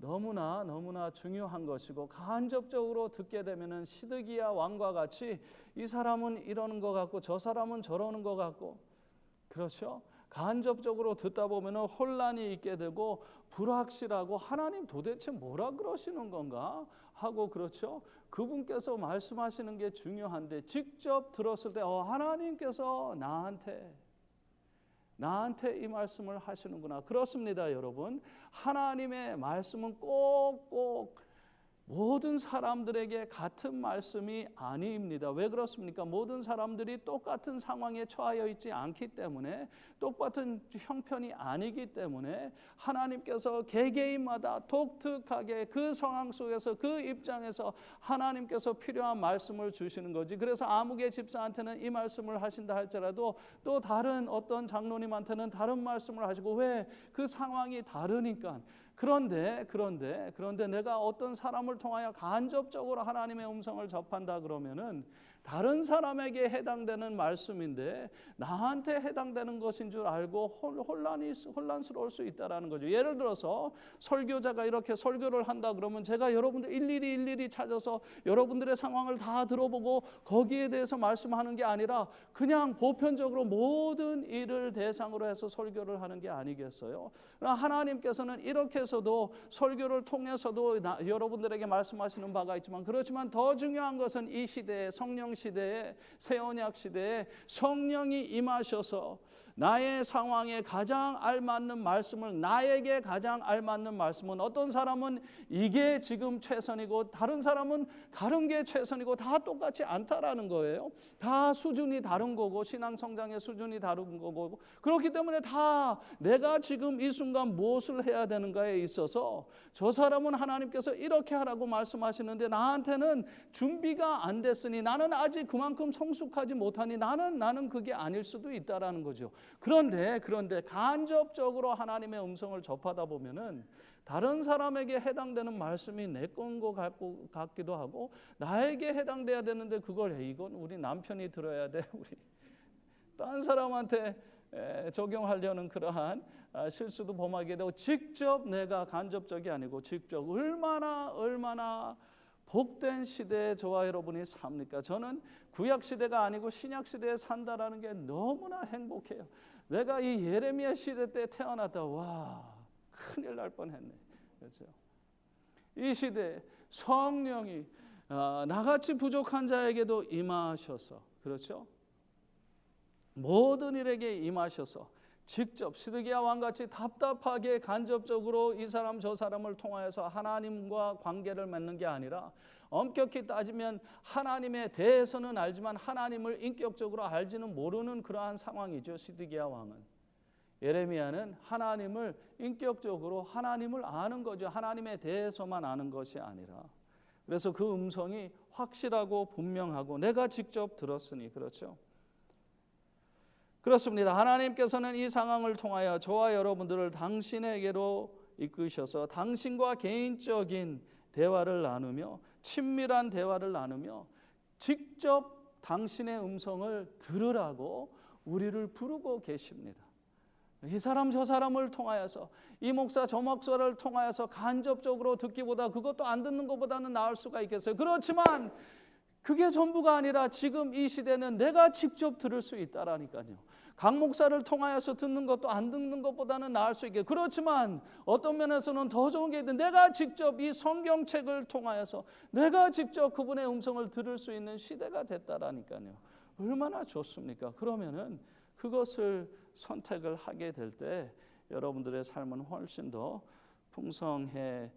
너무나 중요한 것이고, 간접적으로 듣게 되면은 시드기야 왕과 같이 이 사람은 이러는 것 같고 저 사람은 저러는 것 같고, 그렇죠? 간접적으로 듣다 보면은 혼란이 있게 되고 불확실하고, 하나님 도대체 뭐라 그러시는 건가 하고, 그렇죠? 그분께서 말씀하시는 게 중요한데 직접 들었을 때 하나님께서 나한테 이 말씀을 하시는구나. 그렇습니다, 여러분. 하나님의 말씀은 꼭꼭 모든 사람들에게 같은 말씀이 아닙니다. 왜 그렇습니까? 모든 사람들이 똑같은 상황에 처하여 있지 않기 때문에, 똑같은 형편이 아니기 때문에 하나님께서 개개인마다 독특하게 그 상황 속에서, 그 입장에서 하나님께서 필요한 말씀을 주시는 거지. 그래서 아무개 집사한테는 이 말씀을 하신다 할지라도 또 다른 어떤 장로님한테는 다른 말씀을 하시고, 왜? 그 상황이 다르니까. 그런데 내가 어떤 사람을 통하여 간접적으로 하나님의 음성을 접한다 그러면은 다른 사람에게 해당되는 말씀인데 나한테 해당되는 것인 줄 알고 혼란스러울 수 있다라는 거죠. 예를 들어서 설교자가 이렇게 설교를 한다 그러면 제가 여러분들 일일이 찾아서 여러분들의 상황을 다 들어보고 거기에 대해서 말씀하는 게 아니라 그냥 보편적으로 모든 일을 대상으로 해서 설교를 하는 게 아니겠어요? 그러나 하나님께서는 이렇게 해서도 설교를 통해서도 여러분들에게 말씀하시는 바가 있지만, 그렇지만 더 중요한 것은 이 시대에, 성령 시대에, 새 언약 시대에 성령이 임하셔서 나의 상황에 가장 알맞는 말씀을, 나에게 가장 알맞는 말씀은, 어떤 사람은 이게 지금 최선이고 다른 사람은 다른 게 최선이고 다 똑같지 않다라는 거예요. 다 수준이 다른 거고, 신앙 성장의 수준이 다른 거고, 그렇기 때문에 다 내가 지금 이 순간 무엇을 해야 되는가에 있어서 저 사람은 하나님께서 이렇게 하라고 말씀하시는데 나한테는 준비가 안 됐으니, 나는 아직 그만큼 성숙하지 못하니 나는 그게 아닐 수도 있다라는 거죠. 그런데 간접적으로 하나님의 음성을 접하다 보면은 다른 사람에게 해당되는 말씀이 내 건 것 같기도 하고, 나에게 해당돼야 되는데 그걸 이건 우리 남편이 들어야 돼, 우리 딴 사람한테 적용하려는 그러한 실수도 범하게 되고, 직접 내가 간접적이 아니고 직접 얼마나 복된 시대에 저와 여러분이 삽니까? 저는 구약 시대가 아니고 신약 시대에 산다라는 게 너무나 행복해요. 내가 이 예레미야 시대 때 태어났다, 와, 큰일 날 뻔했네. 그렇죠? 이 시대에 성령이 나같이 부족한 자에게도 임하셔서, 그렇죠? 모든 일에게 임하셔서 직접 시드기야 왕같이 답답하게 간접적으로 이 사람 저 사람을 통하여서 하나님과 관계를 맺는 게 아니라, 엄격히 따지면 하나님에 대해서는 알지만 하나님을 인격적으로 알지는 모르는 그러한 상황이죠. 시드기야 왕은. 예레미야는 하나님을 인격적으로 하나님을 아는 거죠. 하나님에 대해서만 아는 것이 아니라. 그래서 그 음성이 확실하고 분명하고 내가 직접 들었으니, 그렇죠? 그렇습니다. 하나님께서는 이 상황을 통하여 저와 여러분들을 당신에게로 이끄셔서 당신과 개인적인 대화를 나누며, 친밀한 대화를 나누며 직접 당신의 음성을 들으라고 우리를 부르고 계십니다. 이 사람 저 사람을 통하여서, 이 목사 저 목사를 통하여서 간접적으로 듣기보다, 그것도 안 듣는 것보다는 나을 수가 있겠어요. 그렇지만 그게 전부가 아니라 지금 이 시대는 내가 직접 들을 수 있다라니까요. 강 목사를 통하여서 듣는 것도 안 듣는 것보다는 나을 수 있게. 그렇지만 어떤 면에서는 더 좋은 게 있는데, 내가 직접 이 성경책을 통하여서 내가 직접 그분의 음성을 들을 수 있는 시대가 됐다라니까요. 얼마나 좋습니까? 그러면은 그것을 선택을 하게 될 때 여러분들의 삶은 훨씬 더 풍성해지지요.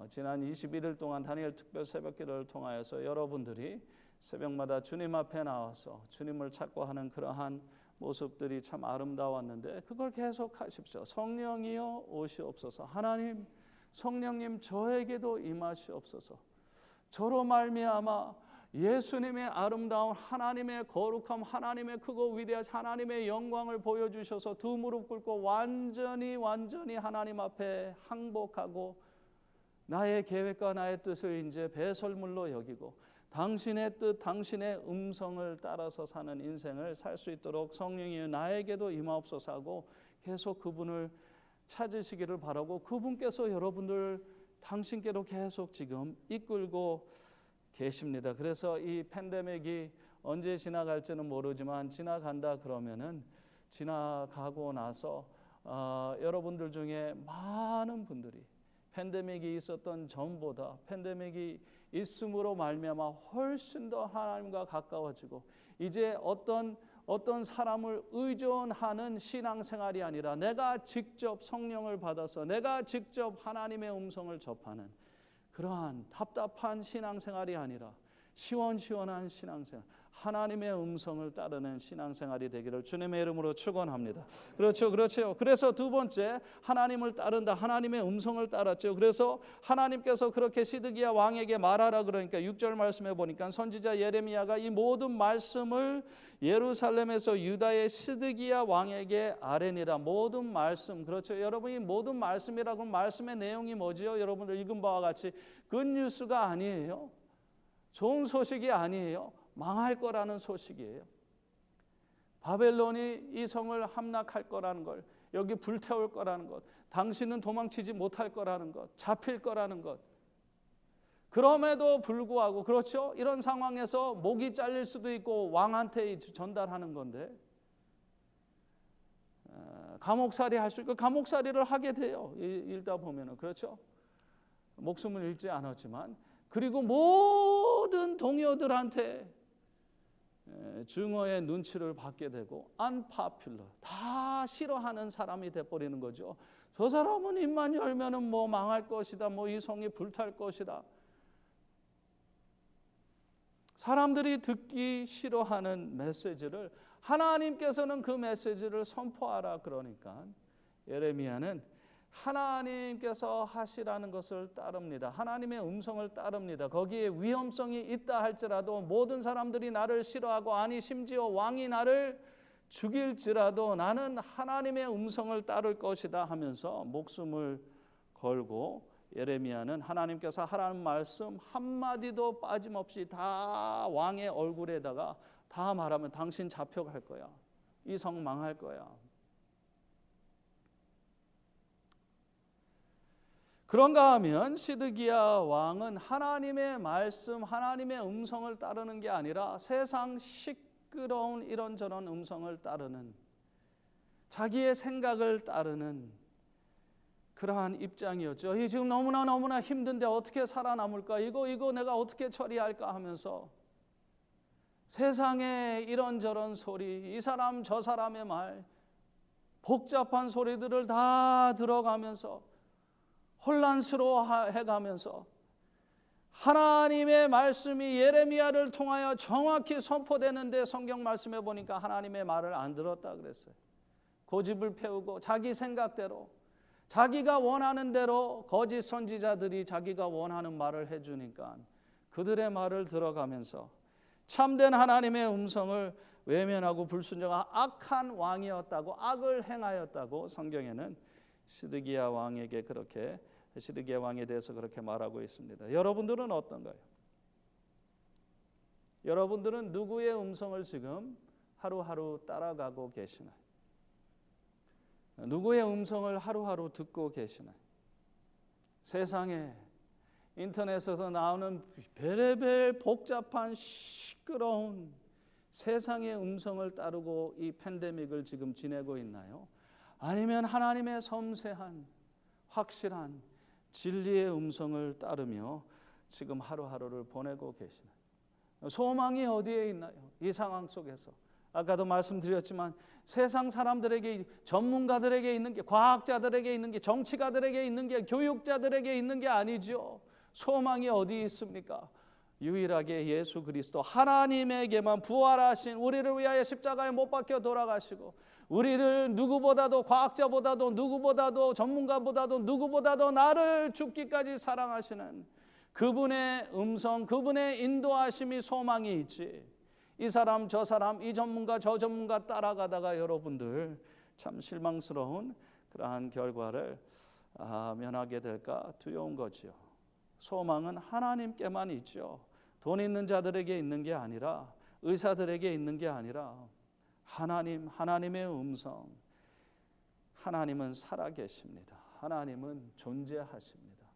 지난 21일 동안 다니엘 특별 새벽기도를 통하여서 여러분들이 새벽마다 주님 앞에 나와서 주님을 찾고 하는 그러한 모습들이 참 아름다웠는데, 그걸 계속하십시오. 성령이여 오시옵소서. 하나님, 성령님 저에게도 임하시옵소서. 저로 말미암아 예수님의 아름다운 하나님의 거룩함, 하나님의 크고 위대하신 하나님의 영광을 보여주셔서 두 무릎 꿇고 완전히 하나님 앞에 항복하고 나의 계획과 나의 뜻을 이제 배설물로 여기고 당신의 뜻, 당신의 음성을 따라서 사는 인생을 살 수 있도록 성령이 나에게도 임하옵소서 하고 계속 그분을 찾으시기를 바라고 그분께서 여러분들 당신께로 계속 지금 이끌고 계십니다. 그래서 이 팬데믹이 언제 지나갈지는 모르지만 지나간다 그러면은 지나가고 나서 여러분들 중에 많은 분들이 팬데믹이 있었던 전보다 팬데믹이 있음으로 말미암아 훨씬 더 하나님과 가까워지고 이제 어떤 사람을 의존하는 신앙생활이 아니라 내가 직접 성령을 받아서 내가 직접 하나님의 음성을 접하는 그러한 답답한 신앙생활이 아니라 시원시원한 신앙생활, 하나님의 음성을 따르는 신앙생활이 되기를 주님의 이름으로 축원합니다. 그렇죠. 그래서 두 번째, 하나님을 따른다. 하나님의 음성을 따랐죠. 그래서 하나님께서 그렇게 시드기야 왕에게 말하라 그러니까 6절 말씀에 보니까 선지자 예레미야가 이 모든 말씀을 예루살렘에서 유다의 시드기야 왕에게 아뢰니라. 모든 말씀, 그렇죠. 여러분이 모든 말씀이라고 하면 말씀의 내용이 뭐지요? 여러분들 읽은 바와 같이 굿뉴스가 아니에요. 좋은 소식이 아니에요. 망할 거라는 소식이에요. 바벨론이 이 성을 함락할 거라는 걸, 여기 불태울 거라는 것, 당신은 도망치지 못할 거라는 것, 잡힐 거라는 것. 그럼에도 불구하고 그렇죠. 이런 상황에서 목이 잘릴 수도 있고 왕한테 전달하는 건데 감옥살이 할 수 있고 감옥살이를 하게 돼요. 읽다 보면은 그렇죠. 목숨을 잃지 않았지만 그리고 모든 동료들한테 증오의 눈치를 받게 되고 unpopular, 다 싫어하는 사람이 돼버리는 거죠. 저 사람은 입만 열면은 뭐 망할 것이다, 뭐 이 성이 불탈 것이다. 사람들이 듣기 싫어하는 메시지를 하나님께서는 그 메시지를 선포하라 그러니까 예레미야는 하나님께서 하시라는 것을 따릅니다. 하나님의 음성을 따릅니다. 거기에 위험성이 있다 할지라도 모든 사람들이 나를 싫어하고 아니 심지어 왕이 나를 죽일지라도 나는 하나님의 음성을 따를 것이다 하면서 목숨을 걸고 예레미야는 하나님께서 하라는 말씀 한마디도 빠짐없이 다 왕의 얼굴에다가 다 말하면 당신 잡혀갈 거야. 이 성 망할 거야. 그런가 하면 시드기야 왕은 하나님의 말씀, 하나님의 음성을 따르는 게 아니라 세상 시끄러운 이런저런 음성을 따르는 자기의 생각을 따르는 그러한 입장이었죠. 이 지금 너무나 힘든데 어떻게 살아남을까? 이거 내가 어떻게 처리할까 하면서 세상의 이런저런 소리, 이 사람 저 사람의 말, 복잡한 소리들을 다 들어가면서 혼란스러워해가면서 하나님의 말씀이 예레미야를 통하여 정확히 선포되는데 성경 말씀에 보니까 하나님의 말을 안 들었다 그랬어요. 고집을 피우고 자기 생각대로 자기가 원하는 대로 거짓 선지자들이 자기가 원하는 말을 해주니까 그들의 말을 들어가면서 참된 하나님의 음성을 외면하고 불순종한 악한 왕이었다고, 악을 행하였다고 성경에는 시드기야 왕에게 그렇게, 시드기야 왕에 대해서 그렇게 말하고 있습니다. 여러분들은 어떤가요? 여러분들은 누구의 음성을 지금 하루하루 따라가고 계시나요? 누구의 음성을 하루하루 듣고 계시나요? 세상에 인터넷에서 나오는 별의별 복잡한 시끄러운 세상의 음성을 따르고 이 팬데믹을 지금 지내고 있나요? 아니면 하나님의 섬세한 확실한 진리의 음성을 따르며 지금 하루하루를 보내고 계시나요? 소망이 어디에 있나요? 이 상황 속에서 아까도 말씀드렸지만 세상 사람들에게, 전문가들에게 있는 게, 과학자들에게 있는 게, 정치가들에게 있는 게, 교육자들에게 있는 게 아니죠. 소망이 어디 있습니까? 유일하게 예수 그리스도 하나님에게만 부활하신, 우리를 위하여 십자가에 못 박혀 돌아가시고 우리를 누구보다도, 과학자보다도, 누구보다도, 전문가보다도, 누구보다도 나를 죽기까지 사랑하시는 그분의 음성, 그분의 인도하심이 소망이 있지. 이 사람 저 사람, 이 전문가 저 전문가 따라가다가 여러분들 참 실망스러운 그러한 결과를 면하게 될까 두려운 거지요. 소망은 하나님께만 있죠. 돈 있는 자들에게 있는 게 아니라, 의사들에게 있는 게 아니라 하나님의 음성, 하나님은 살아계십니다. 하나님은 존재하십니다.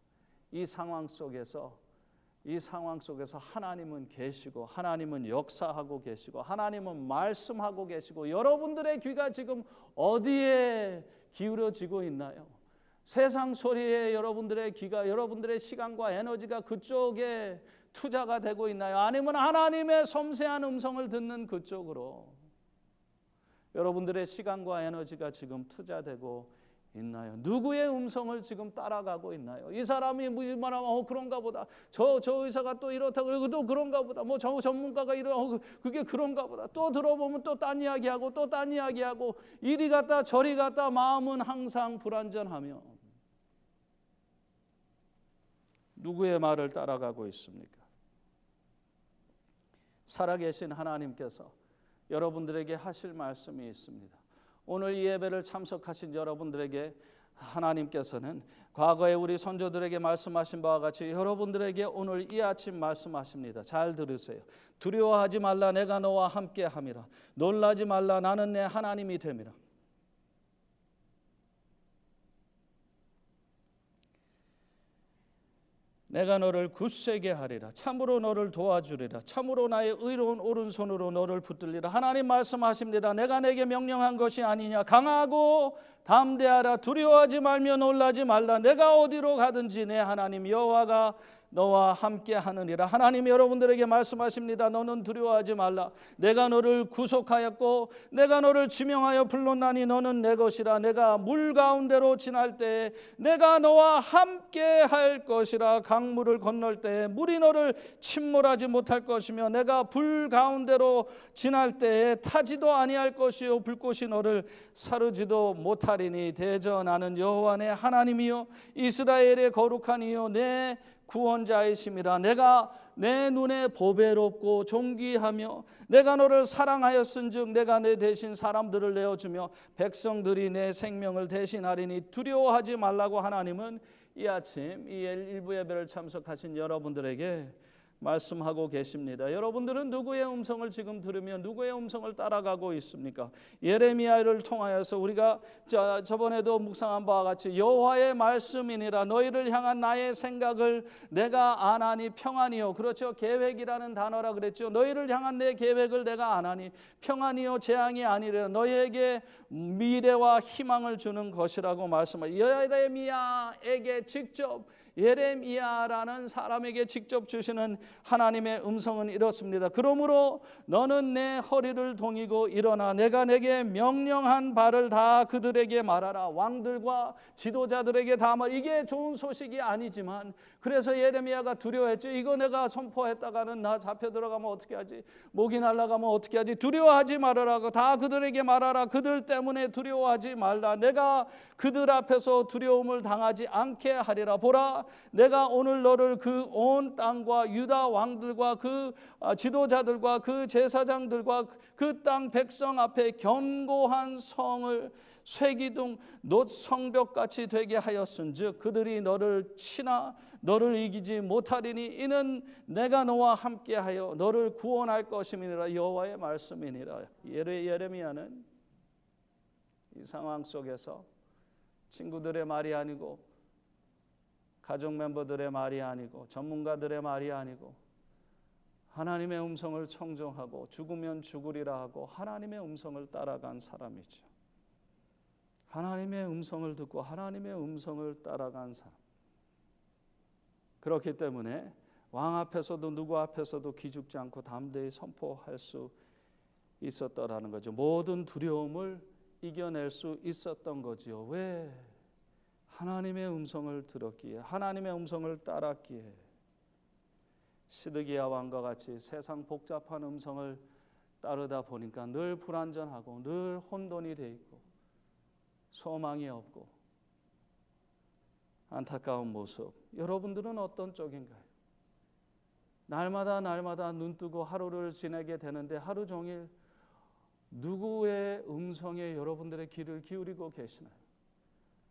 이 상황 속에서 하나님은 계시고, 하나님은 역사하고 계시고, 하나님은 말씀하고 계시고, 여러분들의 귀가 지금 어디에 기울어지고 있나요? 세상 소리에 여러분들의 귀가, 여러분들의 시간과 에너지가 그쪽에 투자가 되고 있나요? 아니면 하나님의 섬세한 음성을 듣는 그쪽으로 여러분들의 시간과 에너지가 지금 투자되고 있나요? 누구의 음성을 지금 따라가고 있나요? 이 사람이 뭐 말하면 그런가 보다. 저 의사가 또 이렇다 그리고 또 그런가 보다. 뭐 저 전문가가 그게 그런가 보다. 또 들어보면 또 딴 이야기하고 또 딴 이야기하고 이리 갔다 저리 갔다 마음은 항상 불안전하며 누구의 말을 따라가고 있습니까? 살아계신 하나님께서 여러분들에게 하실 말씀이 있습니다. 오늘 이 예배를 참석하신 여러분들에게 하나님께서는 과거에 우리 선조들에게 말씀하신 바와 같이 여러분들에게 오늘 이 아침 말씀하십니다. 잘 들으세요. 두려워하지 말라, 내가 너와 함께 함이라. 놀라지 말라, 나는 내 하나님이 됨이라. 내가 너를 굳세게 하리라. 참으로 너를 도와주리라. 참으로 나의 의로운 오른손으로 너를 붙들리라. 하나님 말씀하십니다. 내가 내게 명령한 것이 아니냐. 강하고 담대하라. 두려워하지 말며 놀라지 말라. 내가 어디로 가든지 내 하나님 여호와가 너와 함께 하느니라. 하나님 여러분들에게 말씀하십니다. 너는 두려워하지 말라. 내가 너를 구속하였고 내가 너를 지명하여 불렀나니 너는 내 것이라. 내가 물 가운데로 지날 때에 내가 너와 함께 할 것이라. 강물을 건널 때에 물이 너를 침몰하지 못할 것이며 내가 불 가운데로 지날 때에 타지도 아니할 것이요 불꽃이 너를 사르지도 못하리니 대전하는 여호와 내 하나님이요 이스라엘의 거룩한 이요 내 구원자이심이라. 내가 내 눈에 보배롭고 존귀하며 내가 너를 사랑하였은즉 내가 내 대신 사람들을 내어주며 백성들이 내 생명을 대신하리니 두려워하지 말라고 하나님은 이 아침 이 일부 예배를 참석하신 여러분들에게 말씀하고 계십니다. 여러분들은 누구의 음성을 지금 들으며 누구의 음성을 따라가고 있습니까? 예레미야를 통하여서 우리가 저번에도 묵상한 바와 같이 여호와의 말씀이니라. 너희를 향한 나의 생각을 내가 아나니 평안이요. 그렇죠. 계획이라는 단어라 그랬죠. 너희를 향한 내 계획을 내가 아나니 평안이요 재앙이 아니라 너희에게 미래와 희망을 주는 것이라고 말씀하셨습니다. 예레미야에게 직접 예레미야라는 사람에게 직접 주시는 하나님의 음성은 이렇습니다. 그러므로 너는 내 허리를 동이고 일어나 내가 내게 명령한 바를 다 그들에게 말하라. 왕들과 지도자들에게 다 말. 이게 좋은 소식이 아니지만 그래서 예레미야가 두려워했죠. 이거 내가 선포했다가는 나 잡혀 들어가면 어떻게 하지? 목이 날아가면 어떻게 하지? 두려워하지 말으라고 다 그들에게 말하라. 그들 때문에 두려워하지 말라. 내가 그들 앞에서 두려움을 당하지 않게 하리라. 보라, 내가 오늘 너를 그 온 땅과 유다 왕들과 그 지도자들과 그 제사장들과 그 땅 백성 앞에 견고한 성을 쇠기둥 놋 성벽같이 되게 하였은즉 그들이 너를 치나 너를 이기지 못하리니 이는 내가 너와 함께하여 너를 구원할 것임이니라. 여호와의 말씀이니라. 예레미야는 이 상황 속에서 친구들의 말이 아니고 가족 멤버들의 말이 아니고 전문가들의 말이 아니고 하나님의 음성을 청정하고 죽으면 죽으리라 하고 하나님의 음성을 따라간 사람이죠. 하나님의 음성을 듣고 하나님의 음성을 따라간 사람. 그렇기 때문에 왕 앞에서도 누구 앞에서도 기죽지 않고 담대히 선포할 수 있었더라는 거죠. 모든 두려움을 이겨낼 수 있었던 거지요. 왜? 하나님의 음성을 들었기에, 하나님의 음성을 따랐기에. 시드기야 왕과 같이 세상 복잡한 음성을 따르다 보니까 늘 불안전하고 늘 혼돈이 돼 있고 소망이 없고 안타까운 모습. 여러분들은 어떤 쪽인가요? 날마다 눈 뜨고 하루를 지내게 되는데 하루 종일 누구의 음성에 여러분들의 귀를 기울이고 계시나요?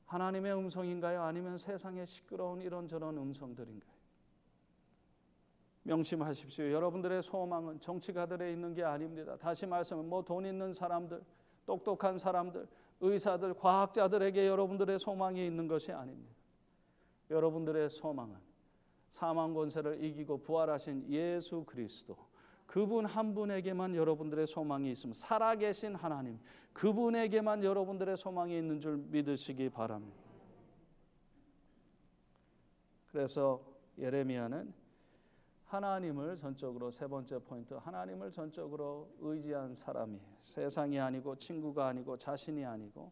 하나님의 음성인가요? 아니면 세상의 시끄러운 이런저런 음성들인가요? 명심하십시오. 여러분들의 소망은 정치가들에 있는 게 아닙니다. 다시 말씀은 돈 있는 사람들, 똑똑한 사람들, 의사들, 과학자들에게 여러분들의 소망이 있는 것이 아닙니다. 여러분들의 소망은 사망 권세를 이기고 부활하신 예수 그리스도, 그분 한 분에게만 여러분들의 소망이 있습니다. 살아계신 하나님, 그분에게만 여러분들의 소망이 있는 줄 믿으시기 바랍니다. 그래서 예레미야는 하나님을 전적으로, 세 번째 포인트, 하나님을 전적으로 의지한 사람이, 세상이 아니고 친구가 아니고 자신이 아니고,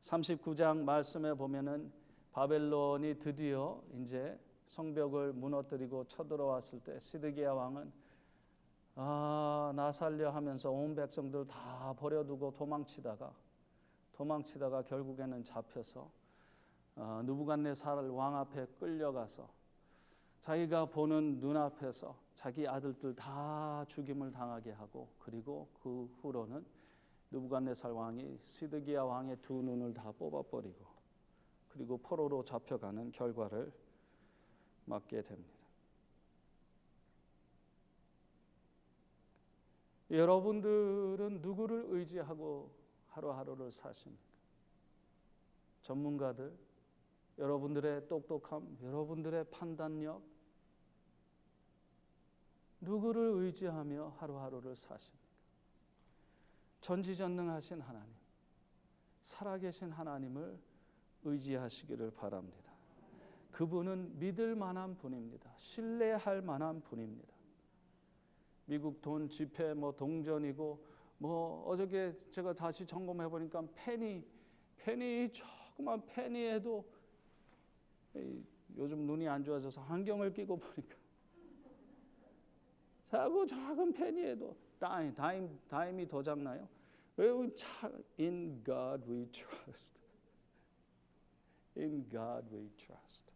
39장 말씀에 보면은 바벨론이 드디어 이제 성벽을 무너뜨리고 쳐들어왔을 때 시드기야 왕은 나 살려 하면서 온 백성들 다 버려두고 도망치다가 결국에는 잡혀서 느부갓네살 왕 앞에 끌려가서 자기가 보는 눈앞에서 자기 아들들 다 죽임을 당하게 하고, 그리고 그 후로는 느부갓네살 왕이 시드기야 왕의 두 눈을 다 뽑아버리고, 그리고 포로로 잡혀가는 결과를 맞게 됩니다. 여러분들은 누구를 의지하고 하루하루를 사십니까? 전문가들, 여러분들의 똑똑함, 여러분들의 판단력, 누구를 의지하며 하루하루를 사십니까? 전지전능하신 하나님, 살아계신 하나님을 의지하시기를 바랍니다. 그분은 믿을 만한 분입니다. 신뢰할 만한 분입니다. 미국 돈 지폐 동전이고 어저께 제가 다시 점검해 보니까 페니 조그만 페니에도, 요즘 눈이 안 좋아져서 안경을 끼고 보니까 자꾸 작은 페니에도 다임이 더 작나요? In God we trust. In God we trust.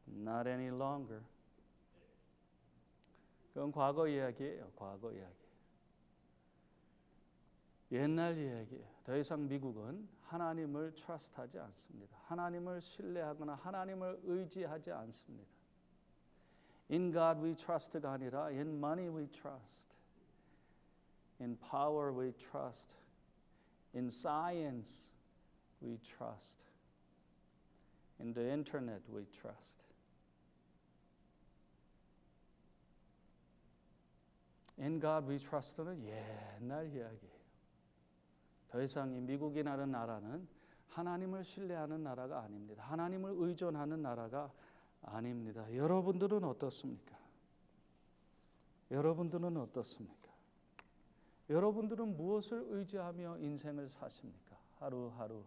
Not any longer. 그건 과거 이야기예요. 과거 이야기. 옛날 이야기예요. 더 이상 미국은 하나님을 트러스트하지 않습니다. 하나님을 신뢰하거나 하나님을 의지하지 않습니다. In God we trust가 아니라 in money we trust. In power we trust. In science we trust. In the internet we trust. In God we trust는 옛날 이야기예요. 더 이상 이 미국이라는 나라는 하나님을 신뢰하는 나라가 아닙니다. 하나님을 의존하는 나라가 아닙니다. 여러분들은 어떻습니까? 여러분들은 어떻습니까? 여러분들은 무엇을 의지하며 인생을 사십니까? 하루하루.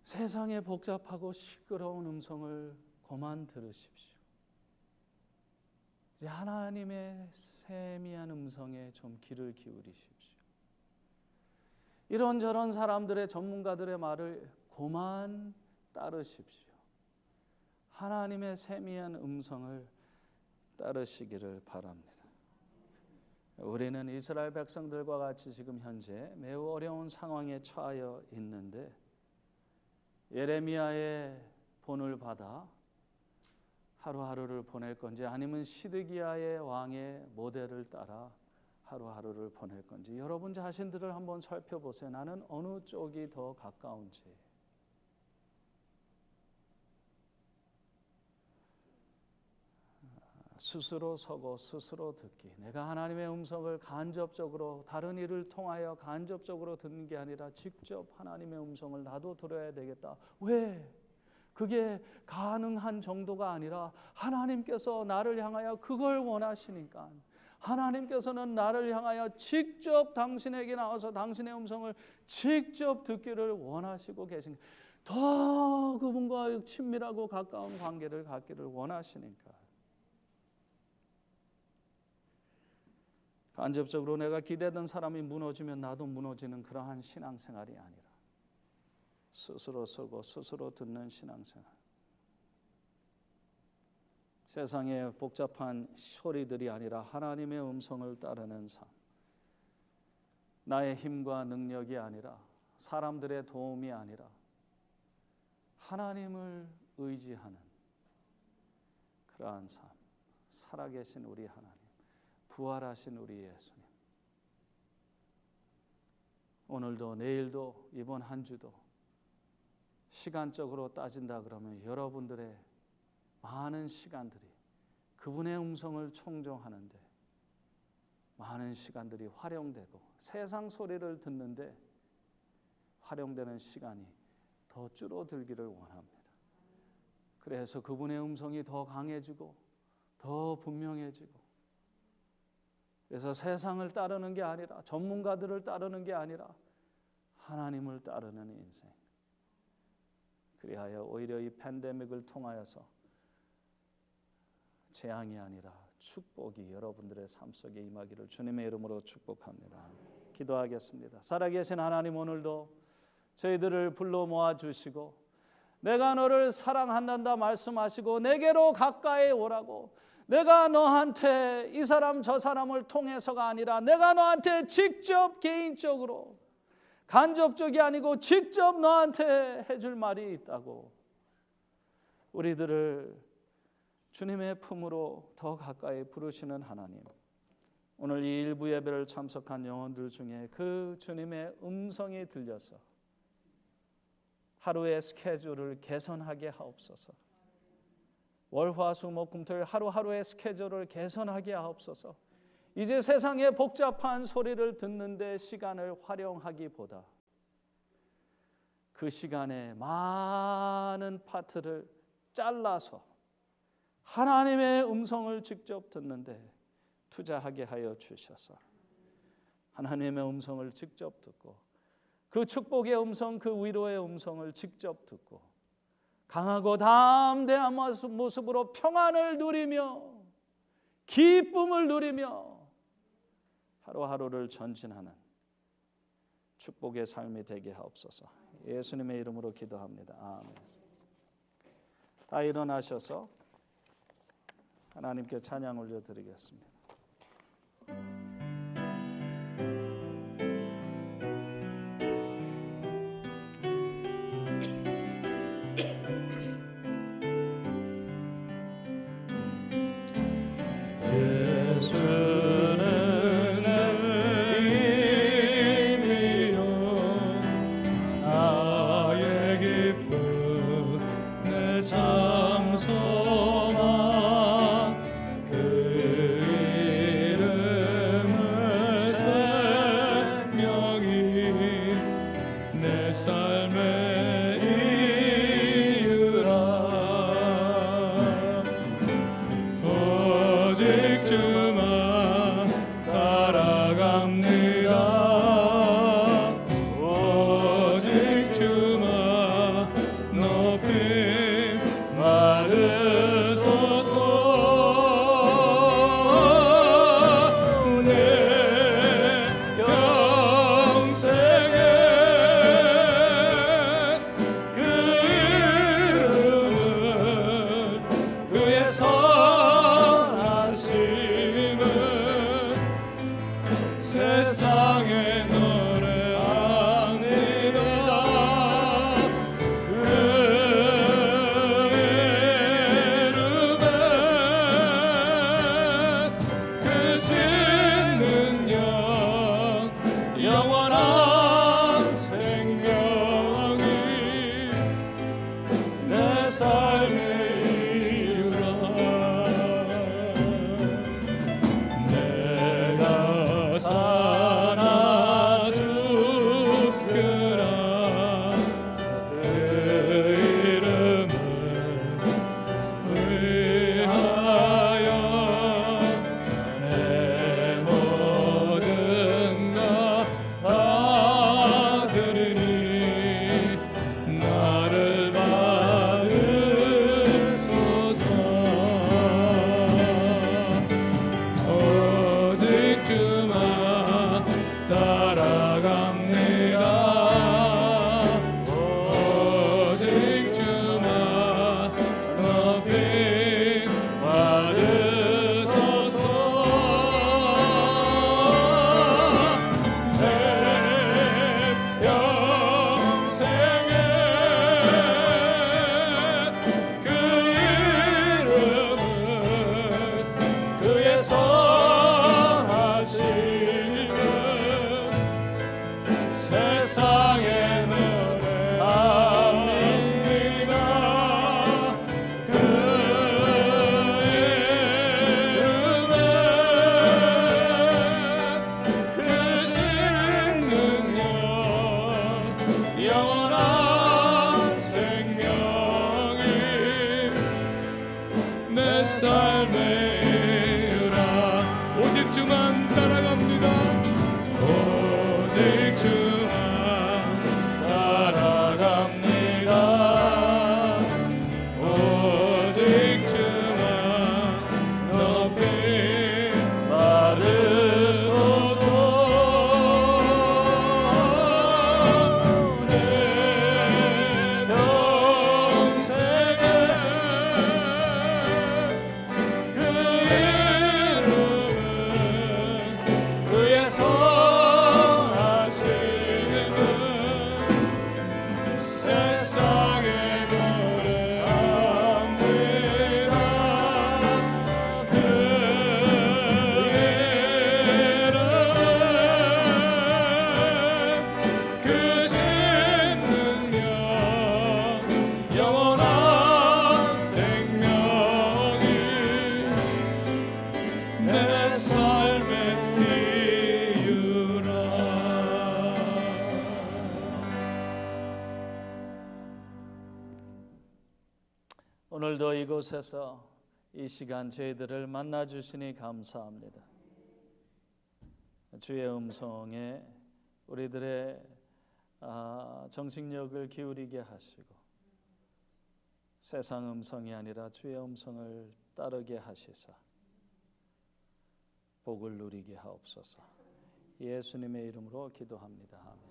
세상의 복잡하고 시끄러운 음성을 그만 들으십시오. 이제 하나님의 세미한 음성에 좀 귀를 기울이십시오. 이런저런 사람들의, 전문가들의 말을 그만 따르십시오. 하나님의 세미한 음성을 따르시기를 바랍니다. 우리는 이스라엘 백성들과 같이 지금 현재 매우 어려운 상황에 처하여 있는데, 예레미야의 본을 받아 하루하루를 보낼 건지, 아니면 시드기야의 왕의 모델을 따라 하루하루를 보낼 건지, 여러분 자신들을 한번 살펴보세요. 나는 어느 쪽이 더 가까운지. 스스로 서고 스스로 듣기. 내가 하나님의 음성을 간접적으로, 다른 일을 통하여 간접적으로 듣는 게 아니라 직접 하나님의 음성을 나도 들어야 되겠다. 왜? 그게 가능한 정도가 아니라 하나님께서 나를 향하여 그걸 원하시니까, 하나님께서는 나를 향하여 직접 당신에게 나와서 당신의 음성을 직접 듣기를 원하시고 계신, 더 그분과 친밀하고 가까운 관계를 갖기를 원하시니까. 간접적으로 내가 기대던 사람이 무너지면 나도 무너지는 그러한 신앙생활이 아니라 스스로 서고 스스로 듣는 신앙생활. 세상의 복잡한 소리들이 아니라 하나님의 음성을 따르는 삶. 나의 힘과 능력이 아니라, 사람들의 도움이 아니라 하나님을 의지하는 그러한 삶, 살아계신 우리 하나님, 부활하신 우리 예수님, 오늘도 내일도 이번 한 주도 시간적으로 따진다 그러면 여러분들의 많은 시간들이 그분의 음성을 청종하는데 많은 시간들이 활용되고 세상 소리를 듣는데 활용되는 시간이 더 줄어들기를 원합니다. 그래서 그분의 음성이 더 강해지고 더 분명해지고, 그래서 세상을 따르는 게 아니라, 전문가들을 따르는 게 아니라 하나님을 따르는 인생. 그리하여 오히려 이 팬데믹을 통하여서 재앙이 아니라 축복이 여러분들의 삶 속에 임하기를 주님의 이름으로 축복합니다. 기도하겠습니다. 살아계신 하나님, 오늘도 저희들을 불러 모아주시고 내가 너를 사랑한다 말씀하시고 내게로 가까이 오라고, 내가 너한테 이 사람 저 사람을 통해서가 아니라 내가 너한테 직접 개인적으로, 간접적이 아니고 직접 너한테 해줄 말이 있다고, 우리들을 주님의 품으로 더 가까이 부르시는 하나님, 오늘 이 일부 예배를 참석한 영혼들 중에 그 주님의 음성이 들려서 하루의 스케줄을 개선하게 하옵소서. 월화수목금토일 하루하루의 스케줄을 개선하게 하옵소서. 이제 세상의 복잡한 소리를 듣는데 시간을 활용하기보다 그 시간에 많은 파트를 잘라서 하나님의 음성을 직접 듣는데 투자하게 하여 주셔서 하나님의 음성을 직접 듣고 그 축복의 음성, 그 위로의 음성을 직접 듣고 강하고 담대한 모습으로 평안을 누리며 기쁨을 누리며 하루하루를 전진하는 축복의 삶이 되게 하옵소서. 예수님의 이름으로 기도합니다. 아멘. 다 일어나셔서 하나님께 찬양 올려드리겠습니다. 예수는 이미요 나의 기쁨 내 참 소망 그 이름을 생명이 내 삶의 이유라 오직 주만 따라갑니다. 오직 주만 영원한 생명이 내 삶의 이유라. 오늘도 이곳에서 이 시간 저희들을 만나 주시니 감사합니다. 주의 음성에 우리들의 정신력을 기울이게 하시고 세상 음성이 아니라 주의 음성을 따르게 하시사 복을 누리게 하옵소서. 예수님의 이름으로 기도합니다. 아멘.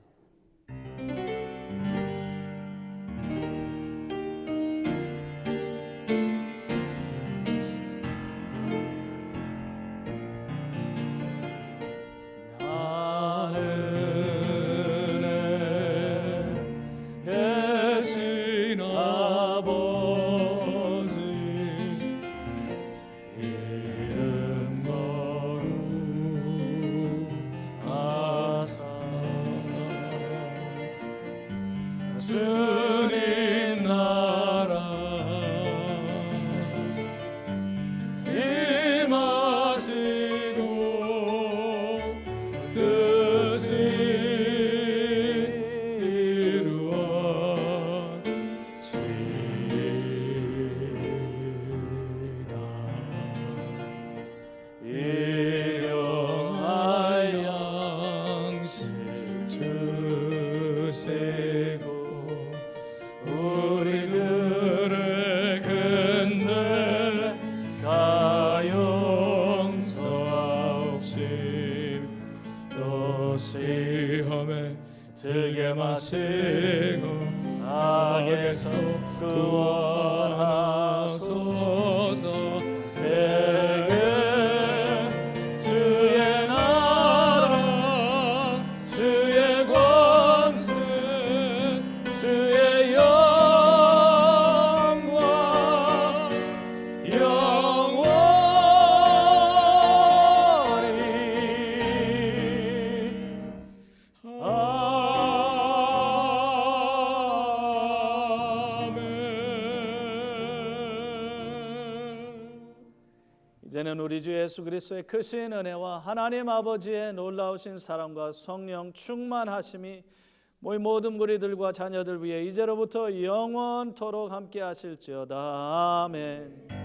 주님 나라 임하시고 뜻이 이루어지이다. 일용할 양식 주시고 우리들의 큰 죄 다 용서하옵시며 또 시험에 들게 마시고 악에서 구원하소서. 대개 주의 나라 주의 권세 주의 영광 이제는 우리 주 예수 그리스도의 크신 은혜와 하나님 아버지의 놀라우신 사랑과 성령 충만하심이 우리 모든 무리들과 자녀들 위해 이제로부터 영원토록 함께 하실지어다. 아멘.